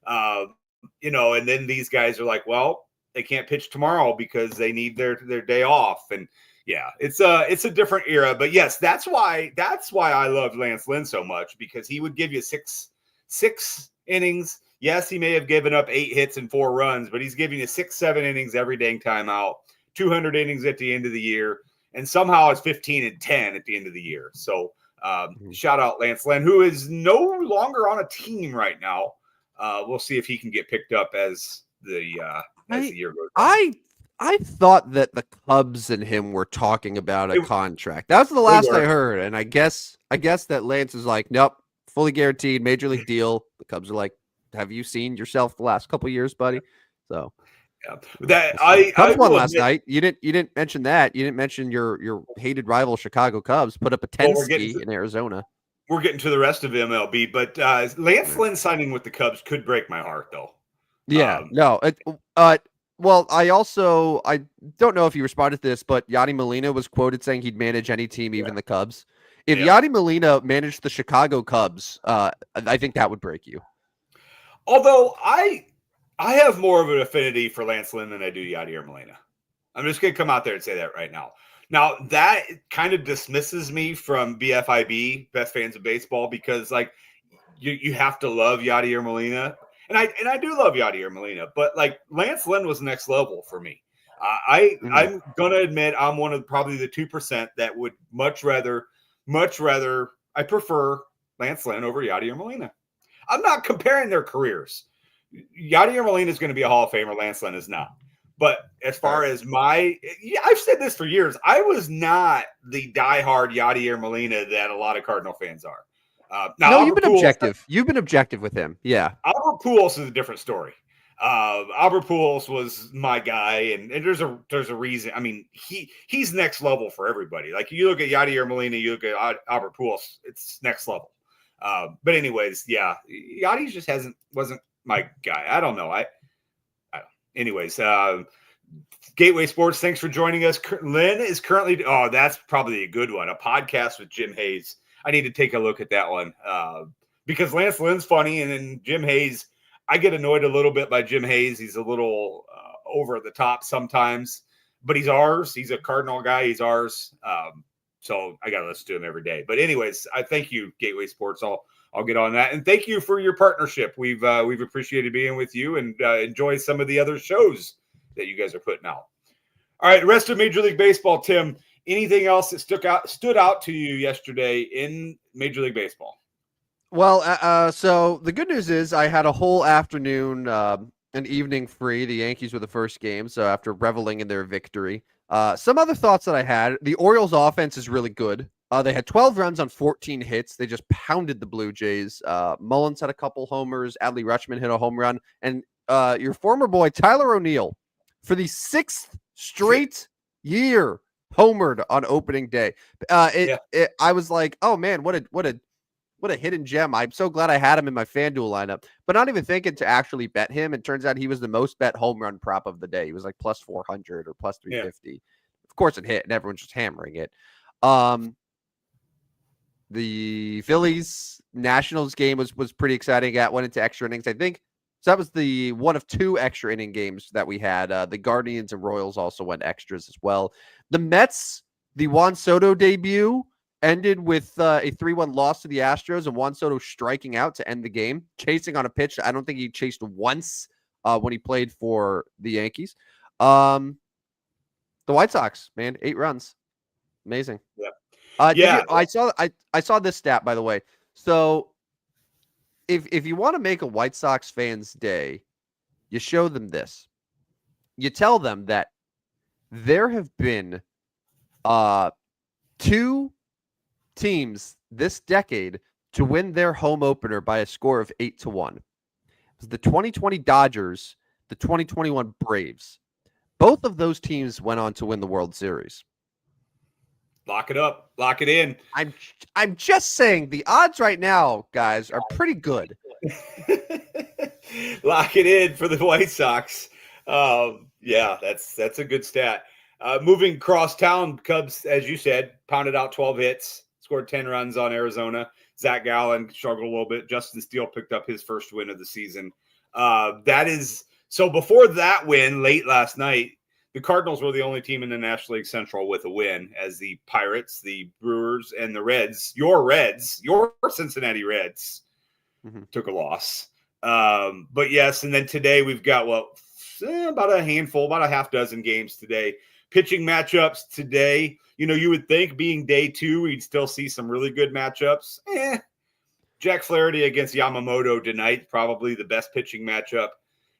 and then these guys are like, well, they can't pitch tomorrow because they need their day off. And yeah, it's a different era, but yes, that's why I love Lance Lynn so much, because he would give you six innings. Yes, he may have given up 8 hits and 4 runs, but he's giving you 6-7 innings every dang time out, 200 innings at the end of the year, and somehow it's 15-10 at the end of the year. So shout out Lance Lynn, who is no longer on a team right now. We'll see if he can get picked up as the year goes on. I thought that the Cubs and him were talking about a contract. That was the last I heard, and I guess that Lance is like, nope, fully guaranteed, major league deal. The Cubs are like, have you seen yourself the last couple of years, buddy? So that Cubs won last admit, night. You didn't mention that. You didn't mention your hated rival Chicago Cubs put up a 10-ski in Arizona. We're getting to the rest of MLB, but Lance Lynn signing with the Cubs could break my heart, though. Yeah, no. Well, I don't know if you responded to this, but Yadi Molina was quoted saying he'd manage any team, even the Cubs. If Yadi Molina managed the Chicago Cubs, I think that would break you. Although I have more of an affinity for Lance Lynn than I do Yadier Molina. I'm just going to come out there and say that right now. Now, that kind of dismisses me from BFIB, Best Fans of Baseball, because like you have to love Yadier Molina. And I do love Yadier Molina, but like Lance Lynn was next level for me. I'm going to admit I'm one of probably the 2% that would much rather I prefer Lance Lynn over Yadier Molina. I'm not comparing their careers. Yadier Molina is going to be a Hall of Famer. Lance Lynn is not. But as far as I've said this for years. I was not the diehard Yadier Molina that a lot of Cardinal fans are. Now, you've been objective. You've been objective with him. Yeah. Albert Pujols is a different story. Albert Pujols was my guy, and there's a reason. I mean, he's next level for everybody. Like you look at Yadier Molina, you look at Albert Pujols, it's next level. But anyways, yeah, Yadi just wasn't my guy. I don't know. Anyways, Gateway Sports, thanks for joining us. Lynn is currently, that's probably a good one, a podcast with Jim Hayes. I need to take a look at that one because Lance Lynn's funny, and then Jim Hayes, I get annoyed a little bit by Jim Hayes. He's a little over the top sometimes, but he's ours. He's a Cardinal guy. He's ours. So I got to listen to him every day. But anyways, I thank you, Gateway Sports. I'll get on that. And thank you for your partnership. We've appreciated being with you and enjoy some of the other shows that you guys are putting out. All right, the rest of Major League Baseball, Tim, anything else that stood out to you yesterday in Major League Baseball? Well, so the good news is I had a whole afternoon and evening free. The Yankees were the first game, so after reveling in their victory. Some other thoughts that I had, the Orioles offense is really good. They had 12 runs on 14 hits. They just pounded the Blue Jays. Mullins had a couple homers. Adley Rutschman hit a home run. And your former boy, Tyler O'Neill, for the 6th straight year, homered on opening day. I was like, oh, man, what a hidden gem. I'm so glad I had him in my FanDuel lineup, but not even thinking to actually bet him. It turns out he was the most bet home run prop of the day. He was like plus 400 or plus 350. Yeah. Of course it hit, and everyone's just hammering it. The Phillies Nationals game was pretty exciting. Went into extra innings, I think. So that was the one of 2 extra inning games that we had. The Guardians and Royals also went extras as well. The Mets, the Juan Soto debut ended with a 3-1 loss to the Astros and Juan Soto striking out to end the game, chasing on a pitch I don't think he chased once when he played for the Yankees. The White Sox, man, 8 runs. Amazing. Yeah. I saw this stat, by the way. So if you want to make a White Sox fan's day, you show them this. You tell them that there have been two teams this decade to win their home opener by a score of 8-1. It was the 2020 Dodgers, the 2021 Braves. Both of those teams went on to win the World Series. Lock it up. Lock it in. I'm just saying the odds right now, guys, are pretty good. Lock it in for the White Sox. Yeah, that's a good stat. Moving across town, Cubs, as you said, pounded out 12 hits, scored 10 runs on Arizona. Zach Gallen struggled a little bit. Justin Steele picked up his first win of the season. So before that win late last night, the Cardinals were the only team in the National League Central with a win, as the Pirates, the Brewers, and the Reds, your Cincinnati Reds, took a loss. But yes, and then today we've got about a handful, about a half dozen games today. Pitching matchups today. You would think being day 2, we'd still see some really good matchups. Jack Flaherty against Yamamoto tonight, probably the best pitching matchup.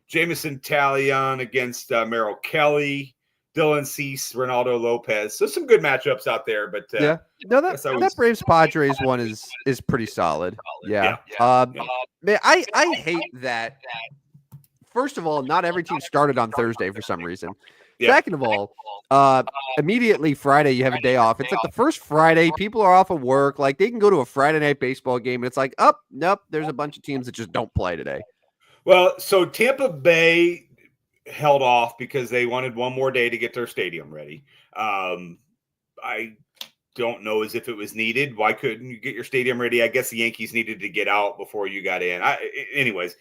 Jameson Taillon against Merrill Kelly, Dylan Cease, Ronaldo Lopez. So some good matchups out there. But that Braves Padres one is pretty solid. Yeah. Man, I hate that. First of all, not every team started on Thursday for some reason. Yeah. Second of all, immediately Friday you have a day off. It's like the first Friday, people are off of work. Like they can go to a Friday night baseball game, and it's like, nope, there's a bunch of teams that just don't play today. Well, so Tampa Bay held off because they wanted one more day to get their stadium ready. I don't know as if it was needed. Why couldn't you get your stadium ready? I guess the Yankees needed to get out before you got in. Anyways,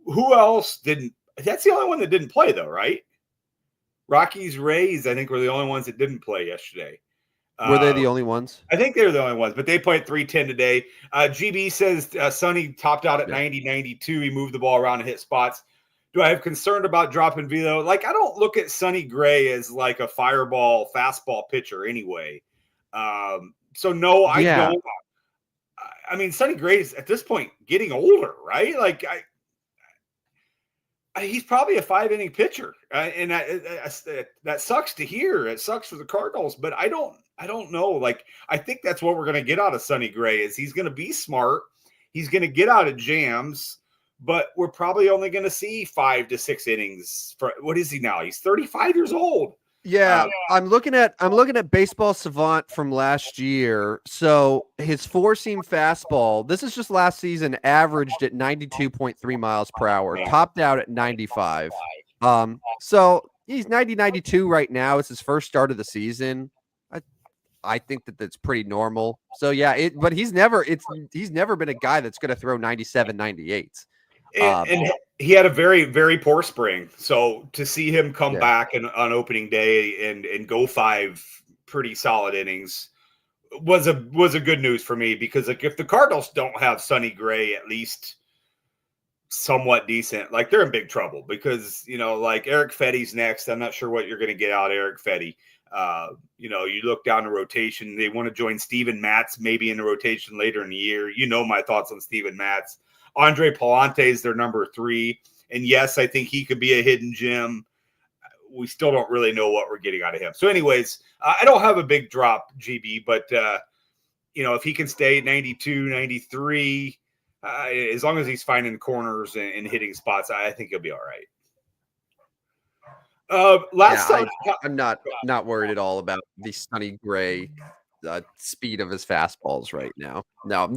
who else didn't? That's the only one that didn't play, though, right? Rockies, Rays, I think, were the only ones that didn't play yesterday. Were they the only ones? I think they were the only ones, but they played 3-10 today. GB says Sonny topped out at 90-92. He moved the ball around and hit spots. Do I have concern about dropping velo? Like, I don't look at Sonny Gray as like a fireball, fastball pitcher anyway. So, no, I don't. I mean, Sonny Gray is, at this point, getting older, right? Like, he's probably a 5-inning pitcher, and that sucks to hear. It sucks for the Cardinals, but I don't know. Like, I think that's what we're going to get out of Sonny Gray is he's going to be smart. He's going to get out of jams, but we're probably only going to see 5 to 6 innings. What is he now? He's 35 years old. Yeah, I'm looking at Baseball Savant from last year. So his 4-seam fastball, this is just last season, averaged at 92.3 miles per hour, topped out at 95. So he's 90-92 right now. It's his first start of the season. I think that's pretty normal. So yeah, but he's never been a guy that's going to throw 97, 98. And he had a very, very poor spring. So to see him come back on opening day and go 5 pretty solid innings was a good news for me, because like if the Cardinals don't have Sonny Gray at least somewhat decent, like they're in big trouble, because like Eric Fetty's next. I'm not sure what you're going to get out of Eric Fetty. You look down the rotation, they want to join Steven Matz maybe in the rotation later in the year. My thoughts on Steven Matz. Andre Palante is their number 3. And yes, I think he could be a hidden gem. We still don't really know what we're getting out of him. So anyways, I don't have a big drop, GB, but if he can stay 92, 93, as long as he's finding corners and hitting spots, I think he'll be all right. I'm not worried at all about the Sonny Gray speed of his fastballs right now. Now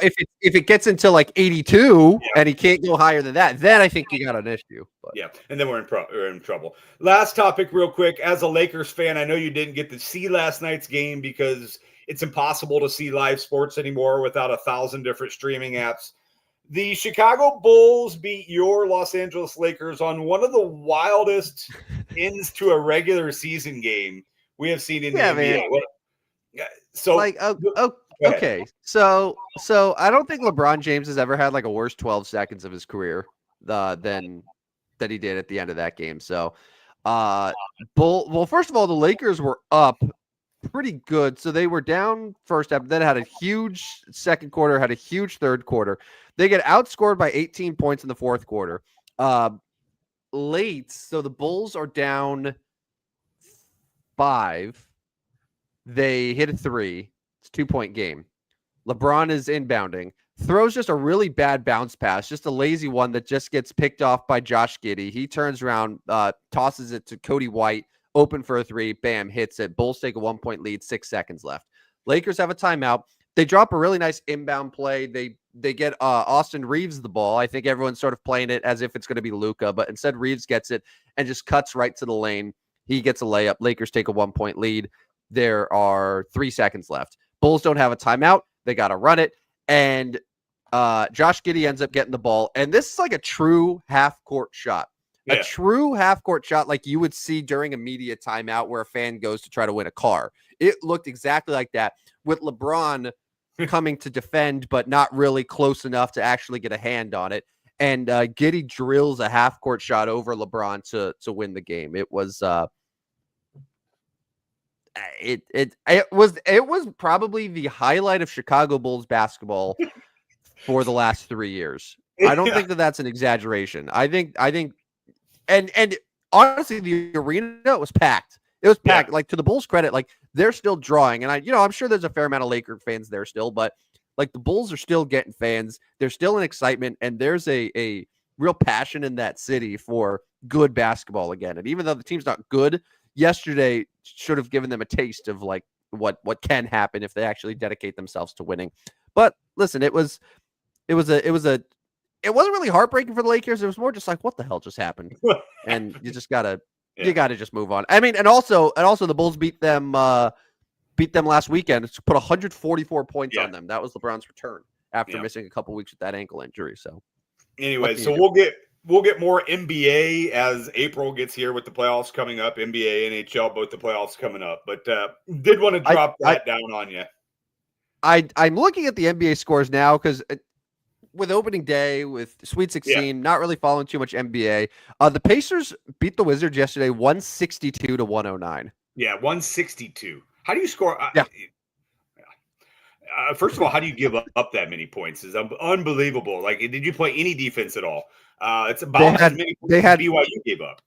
if it gets into like 82 and he can't go higher than that, then I think you got an issue. But. Yeah, and then we're in trouble. Last topic real quick. As a Lakers fan, I know you didn't get to see last night's game because it's impossible to see live sports anymore without 1,000 different streaming apps. The Chicago Bulls beat your Los Angeles Lakers on one of the wildest ends to a regular season game we have seen in the NBA. So okay. So I don't think LeBron James has ever had like a worse 12 seconds of his career than that he did at the end of that game. So first of all, the Lakers were up pretty good. So they were down first half, then had a huge second quarter, had a huge third quarter. They get outscored by 18 points in the fourth quarter. Late, so the Bulls are down 5, they hit a 3. It's a 2-point game. LeBron is inbounding, throws just a really bad bounce pass, just a lazy one that just gets picked off by Josh Giddey. He turns around, tosses it to Cody White, open for a 3, bam, hits it. Bulls take a 1-point lead, 6 seconds left. Lakers have a timeout. They drop a really nice inbound play. They get Austin Reeves the ball. I think everyone's sort of playing it as if it's going to be Luka, but instead Reeves gets it and just cuts right to the lane. He gets a layup. Lakers take a 1-point lead. There are 3 seconds left. Bulls don't have a timeout. They got to run it. And Josh Giddey ends up getting the ball. And this is like a true half-court shot. Yeah. A true half-court shot like you would see during a media timeout where a fan goes to try to win a car. It looked exactly like that, with LeBron coming to defend, but not really close enough to actually get a hand on it. And Giddey drills a half-court shot over LeBron to win the game. It was it was probably the highlight of Chicago Bulls basketball for the last 3 years. I don't think that's an exaggeration. I think and honestly, the arena was packed. It was packed. Like, to the Bulls' credit, like, they're still drawing, and I'm sure there's a fair amount of Laker fans there still, but like, the Bulls are still getting fans. There's still an excitement, and there's a real passion in that city for good basketball again. And even though the team's not good, yesterday should have given them a taste of like what can happen if they actually dedicate themselves to winning. But listen, it wasn't really heartbreaking for the Lakers. It was more just like, what the hell just happened? And you just gotta just move on. I mean, and also the Bulls beat them last weekend. It's put 144 points on them. That was LeBron's return after missing a couple weeks with that ankle injury. So anyway, so we'll get more NBA as April gets here with the playoffs coming up. NBA, NHL, both the playoffs coming up. But did want to drop that down on you. I'm looking at the NBA scores now because with opening day, with Sweet 16, not really following too much NBA. The Pacers beat the Wizards yesterday, 162 to 109. Yeah, 162. How do you score? First of all, how do you give up that many points? It's unbelievable. Like, did you play any defense at all? It's about as many points as BYU gave up.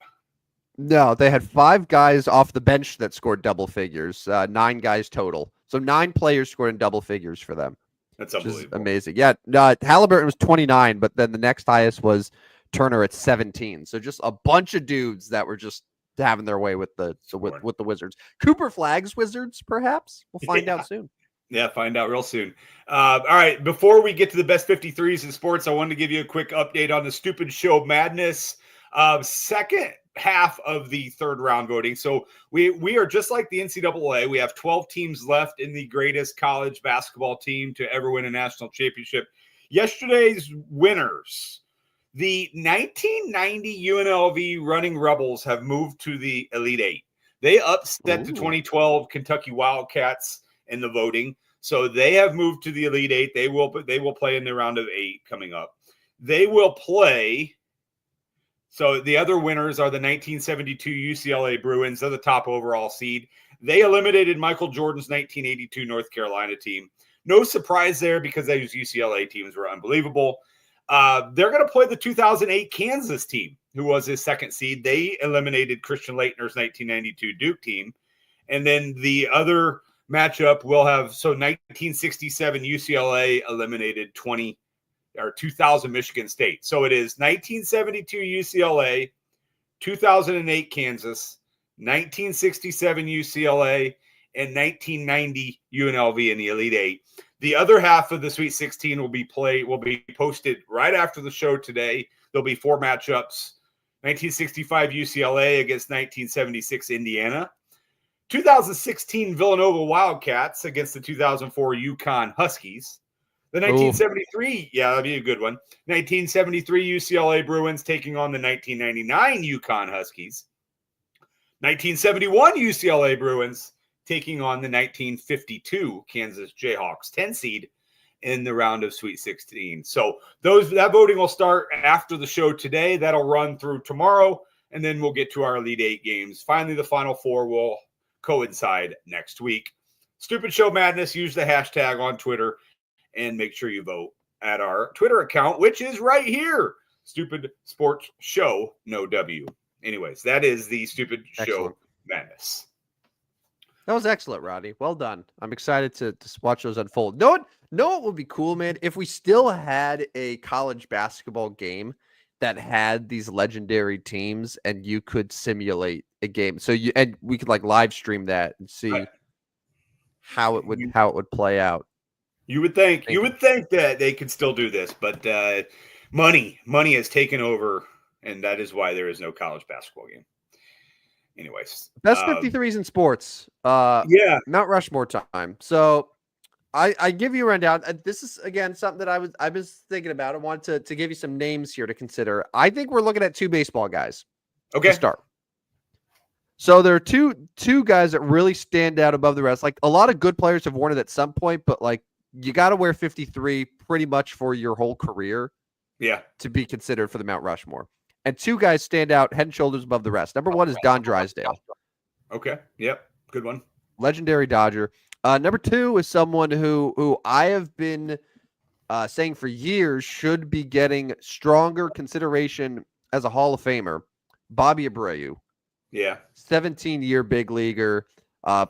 No, they had 5 guys off the bench that scored double figures, 9 guys total. So 9 players scored in double figures for them. That's unbelievable. Amazing. Yeah, Halliburton was 29, but then the next highest was Turner at 17. So just a bunch of dudes that were just having their way with the Wizards. Cooper Flagg's Wizards, perhaps? We'll find out soon. Yeah, find out real soon. All right, before we get to the best 53s in sports, I wanted to give you a quick update on the Stupid Show Madness second half of the third round voting. So we are just like the NCAA. We have 12 teams left in the greatest college basketball team to ever win a national championship. Yesterday's winners, the 1990 UNLV Running Rebels, have moved to the Elite Eight. They upset the 2012 Kentucky Wildcats in the voting, so they have moved to the Elite Eight. They will play in the round of 8 coming up. They will play. So the other winners are the 1972 UCLA Bruins. They're the top overall seed. They eliminated Michael Jordan's 1982 North Carolina team. No surprise there because those UCLA teams were unbelievable. They're going to play the 2008 Kansas team, who was his second seed. They eliminated Christian Laettner's 1992 Duke team. And then the other matchup will have, so 1967 UCLA eliminated 2000 Michigan State. So it is 1972 UCLA, 2008 Kansas, 1967 UCLA, and 1990 UNLV in the Elite Eight. The other half of the Sweet 16 will be posted right after the show today. There'll be 4 matchups: 1965 UCLA against 1976 Indiana, 2016 Villanova Wildcats against the 2004 UConn Huskies. The 1973, that'd be a good one. 1973 UCLA Bruins taking on the 1999 UConn Huskies. 1971 UCLA Bruins taking on the 1952 Kansas Jayhawks, 10 seed in the round of Sweet 16. So that voting will start after the show today. That'll run through tomorrow, and then we'll get to our Elite Eight games. Finally, the Final Four will coincide next week. Stupid Show Madness. Use the hashtag on Twitter. And make sure you vote at our Twitter account, which is right here. Stupid Sports Show, no W. Anyways, that is the Stupid Show Madness. That was excellent, Rodney. Well done. I'm excited to watch those unfold. Know what would be cool, man? If we still had a college basketball game that had these legendary teams and you could simulate a game. So we could like live stream that and see how it would play out. You would think that they could still do this, but money has taken over, and that is why there is no college basketball game. Anyways, best 53s in sports. Yeah, Mount Rushmore time. So I give you a rundown. This is again something that I was thinking about. I wanted to give you some names here to consider. I think we're looking at 2 baseball guys. Okay. To start. So there are two guys that really stand out above the rest. Like a lot of good players have worn it at some point, but like you got to wear 53 pretty much for your whole career. Yeah. To be considered for the Mount Rushmore. And 2 guys stand out head and shoulders above the rest. Number 1 is Don Drysdale. Okay. Yep. Good one. Legendary Dodger. Number 2 is someone who I have been saying for years should be getting stronger consideration as a Hall of Famer. Bobby Abreu. Yeah. 17-year big leaguer.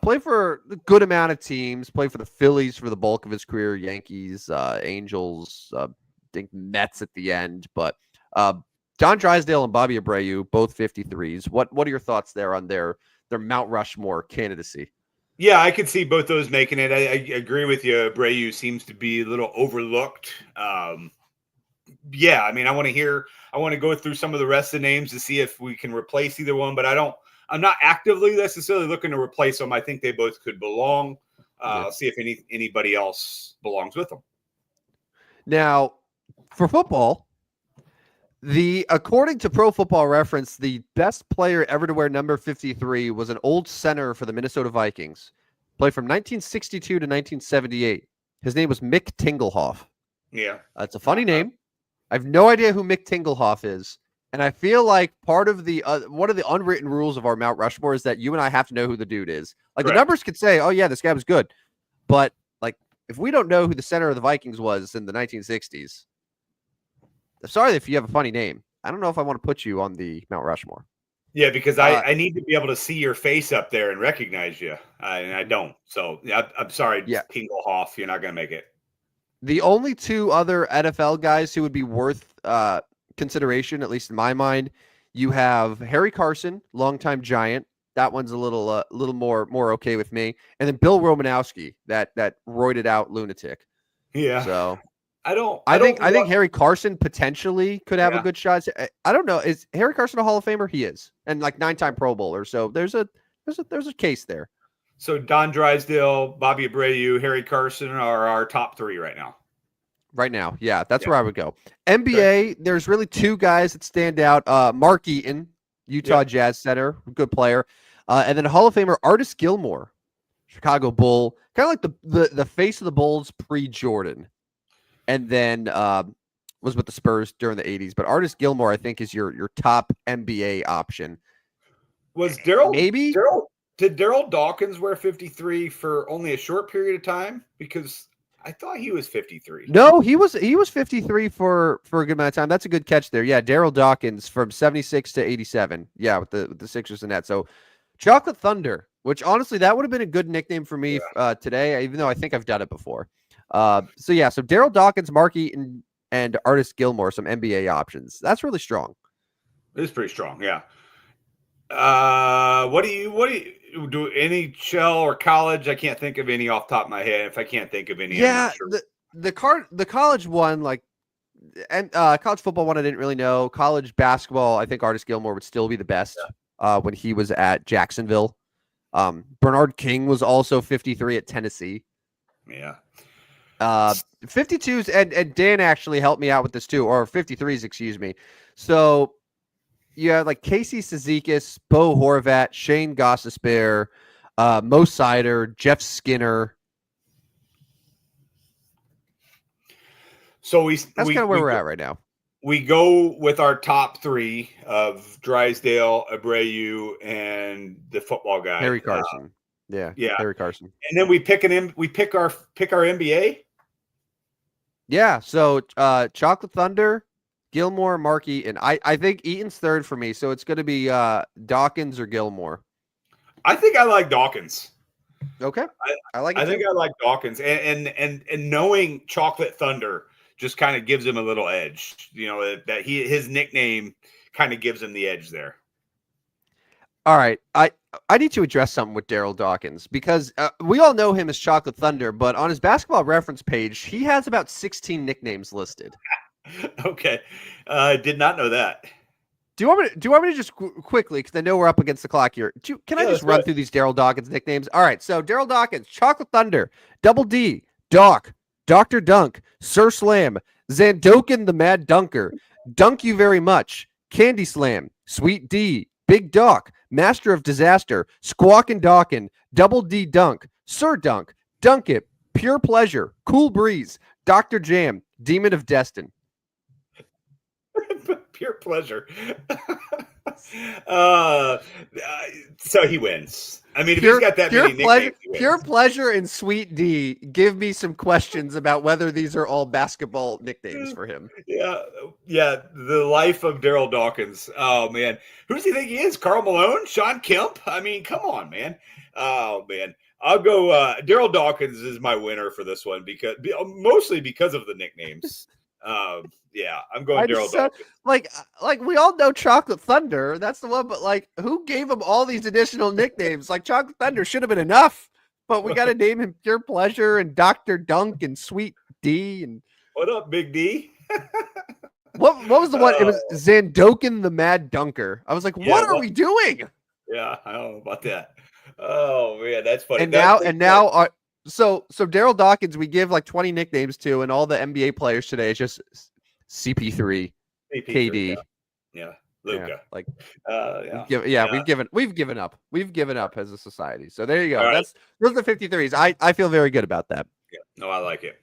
Played for a good amount of teams. Played for the Phillies for the bulk of his career. Yankees, Angels, I think Mets at the end. But Don Drysdale and Bobby Abreu, both 53s. What are your thoughts there on their Mount Rushmore candidacy? Yeah, I could see both those making it. I agree with you. Abreu seems to be a little overlooked. Yeah, I mean, I want to go through some of the rest of the names to see if we can replace either one, but I'm not actively necessarily looking to replace them. I think they both could belong. I'll see if anybody else belongs with them. Now, for football, according to Pro Football Reference, the best player ever to wear number 53 was an old center for the Minnesota Vikings. Played from 1962 to 1978. His name was Mick Tingelhoff. Yeah. It's a funny name. I have no idea who Mick Tingelhoff is. And I feel like part of the one of the unwritten rules of our Mount Rushmore is that you and I have to know who the dude is. Like Correct. The numbers could say, oh yeah, this guy was good. But like if we don't know who the center of the Vikings was in the 1960s, I'm sorry if you have a funny name. I don't know if I want to put you on the Mount Rushmore. Yeah, because I need to be able to see your face up there and recognize you, and I don't. So I'm sorry, Tingelhoff, you're not going to make it. The only 2 other NFL guys who would be worth consideration, at least in my mind, you have Harry Carson, longtime Giant. That one's a little more okay with me, and then Bill Romanowski, that roided out lunatic. Yeah. So I think Harry Carson potentially could have a good shot. I don't know. Is Harry Carson a Hall of Famer? He is, and like 9-time Pro Bowler. So there's a case there. So Don Drysdale, Bobby Abreu, Harry Carson are our top 3 right now. Right now, yeah, that's where I would go. NBA, there's really 2 guys that stand out. Mark Eaton, Utah Jazz center, good player, and then Hall of Famer Artis Gilmore, Chicago Bull, kind of like the face of the Bulls pre-Jordan, and then was with the Spurs during the 80s. But Artis Gilmore, I think, is your top NBA option. Was Daryl maybe? Did Daryl Dawkins wear 53 for only a short period of time? Because I thought he was 53. No, he was 53 for a good amount of time. That's a good catch there. Yeah, Daryl Dawkins from 76 to 87. Yeah, with the Sixers and that. So Chocolate Thunder, which honestly that would have been a good nickname for me today, even though I think I've done it before. So Daryl Dawkins, Mark Eaton, and Artis Gilmore, some NBA options. That's really strong. It is pretty strong, yeah. What do you do? NHL or college? I can't think of any off the top of my head. If I can't think of any, yeah, sure. the college one, like, and college football one, I didn't really know. College basketball, I think Artis Gilmore would still be the best when he was at Jacksonville. Bernard King was also 53 at Tennessee. Yeah. 52s, and Dan actually helped me out with this too, or 53s, excuse me. So you have like Casey Cizikas, Bo Horvat, Shane Gostisbehere, Mo Sider, Jeff Skinner. So that's kind of where we're at right now. We go with our top 3 of Drysdale, Abreu, and the football guy, Harry Carson. Yeah, Harry Carson. And then we pick our NBA. Yeah, so Chocolate Thunder, Gilmore, Mark Eaton. I think Eaton's 3rd for me, so it's going to be Dawkins or Gilmore. I think I like Dawkins. Okay. I like it. I think I like Dawkins, and knowing Chocolate Thunder just kind of gives him a little edge. You know, that his nickname kind of gives him the edge there. All right. I need to address something with Daryl Dawkins because we all know him as Chocolate Thunder, but on his basketball reference page, he has about 16 nicknames listed. Okay. I did not know that. Do you want me to just quickly, because I know we're up against the clock here. Can I just run through these Daryl Dawkins nicknames? All right. So Daryl Dawkins, Chocolate Thunder, Double D, Doc, Dr. Dunk, Sir Slam, Zandokin the Mad Dunker, Dunk You Very Much, Candy Slam, Sweet D, Big Doc, Master of Disaster, Squawkin' Dawkin, Double D Dunk, Sir Dunk, Dunk It, Pure Pleasure, Cool Breeze, Dr. Jam, Demon of Destin. Pure pleasure. So he wins. I mean, if he's got that many nicknames, Pure Pleasure and Sweet D give me some questions about whether these are all basketball nicknames for him. Yeah. The life of Daryl Dawkins. Oh man, who does he think he is? Karl Malone? Sean Kemp? I mean, come on, man. Oh man, I'll go. Daryl Dawkins is my winner for this one mostly because of the nicknames. Yeah, I'm going Daryl Dawkins. Like we all know Chocolate Thunder. That's the one, but like, who gave him all these additional nicknames? Like, Chocolate Thunder should have been enough, but we got to name him Pure Pleasure and Dr. Dunk and Sweet D. And what up, Big D? what was the one? It was Zandokin the Mad Dunker. I was like, what are we doing? Yeah, I don't know about that. Oh man, that's funny. So Daryl Dawkins, we give like 20 nicknames to, and all the NBA players today is just CP3, KD, yeah, Luka. We've given up. We've given up as a society. So there you go. Right. Those are the 53s. I feel very good about that. Yeah, no, I like it.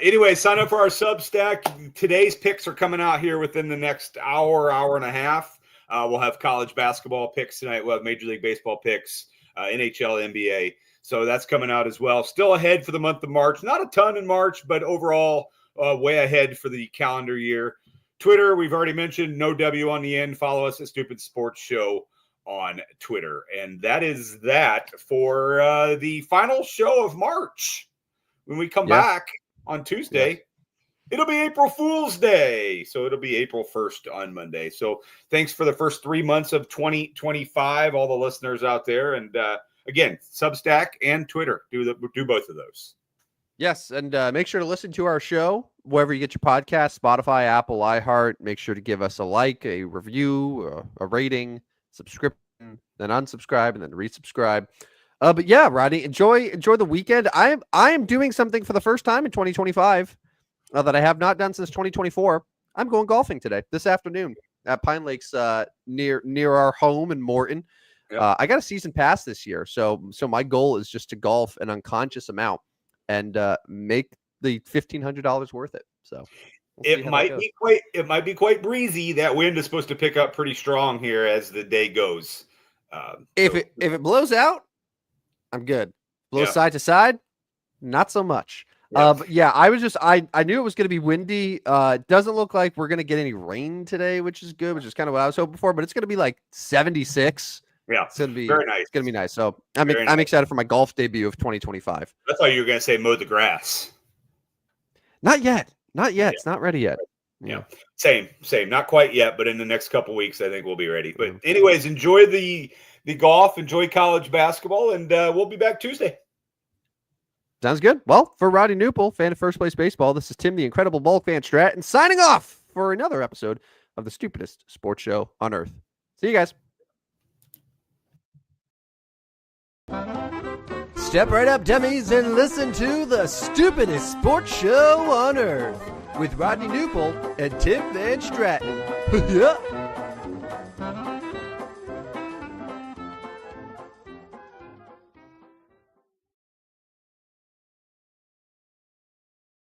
Anyway, sign up for our Substack. Today's picks are coming out here within the next hour and a half. We'll have college basketball picks tonight. We'll have Major League Baseball picks, NHL, NBA. So that's coming out as well. Still ahead for the month of March. Not a ton in March, but overall way ahead for the calendar year. Twitter, we've already mentioned, no W on the end. Follow us at Stupid Sports Show on Twitter. And that is that for the final show of March. When we come back on Tuesday, it'll be April Fool's Day. So it'll be April 1st on Monday. So thanks for the first 3 months of 2025, all the listeners out there. And again, Substack and Twitter. Do both of those. Yes, and make sure to listen to our show wherever you get your podcast, Spotify, Apple, iHeart. Make sure to give us a like, a review, a rating, subscription, then unsubscribe, and then resubscribe. But yeah, Rodney, enjoy the weekend. I am doing something for the first time in 2025 that I have not done since 2024. I'm going golfing today, this afternoon at Pine Lakes, near our home in Morton. Yep. I got a season pass this year, so my goal is just to golf an unconscious amount and make the $1,500 worth it. So it might be quite breezy. That wind is supposed to pick up pretty strong here as the day goes. If it blows out, I'm good. Blows side to side, not so much. Yeah. But yeah, I knew it was going to be windy. It doesn't look like we're going to get any rain today, which is good, which is kind of what I was hoping for, but it's going to be like 76. Yeah, it's going to be very nice. It's going to be nice. So I'm excited for my golf debut of 2025. I thought you were going to say mow the grass. Not yet. Yeah. It's not ready yet. Yeah. Same. Not quite yet, but in the next couple weeks, I think we'll be ready. But anyways, enjoy the golf, enjoy college basketball, and we'll be back Tuesday. Sounds good. Well, for Rodney Newpel, fan of First Place Baseball, this is Tim, the Incredible Bulk Fan Stratton, signing off for another episode of the Stupidest Sports Show on Earth. See you guys. Step right up, dummies, and listen to the Stupidest Sports Show on Earth with Rodney Newpel and Tim Van Stratton. Yeah.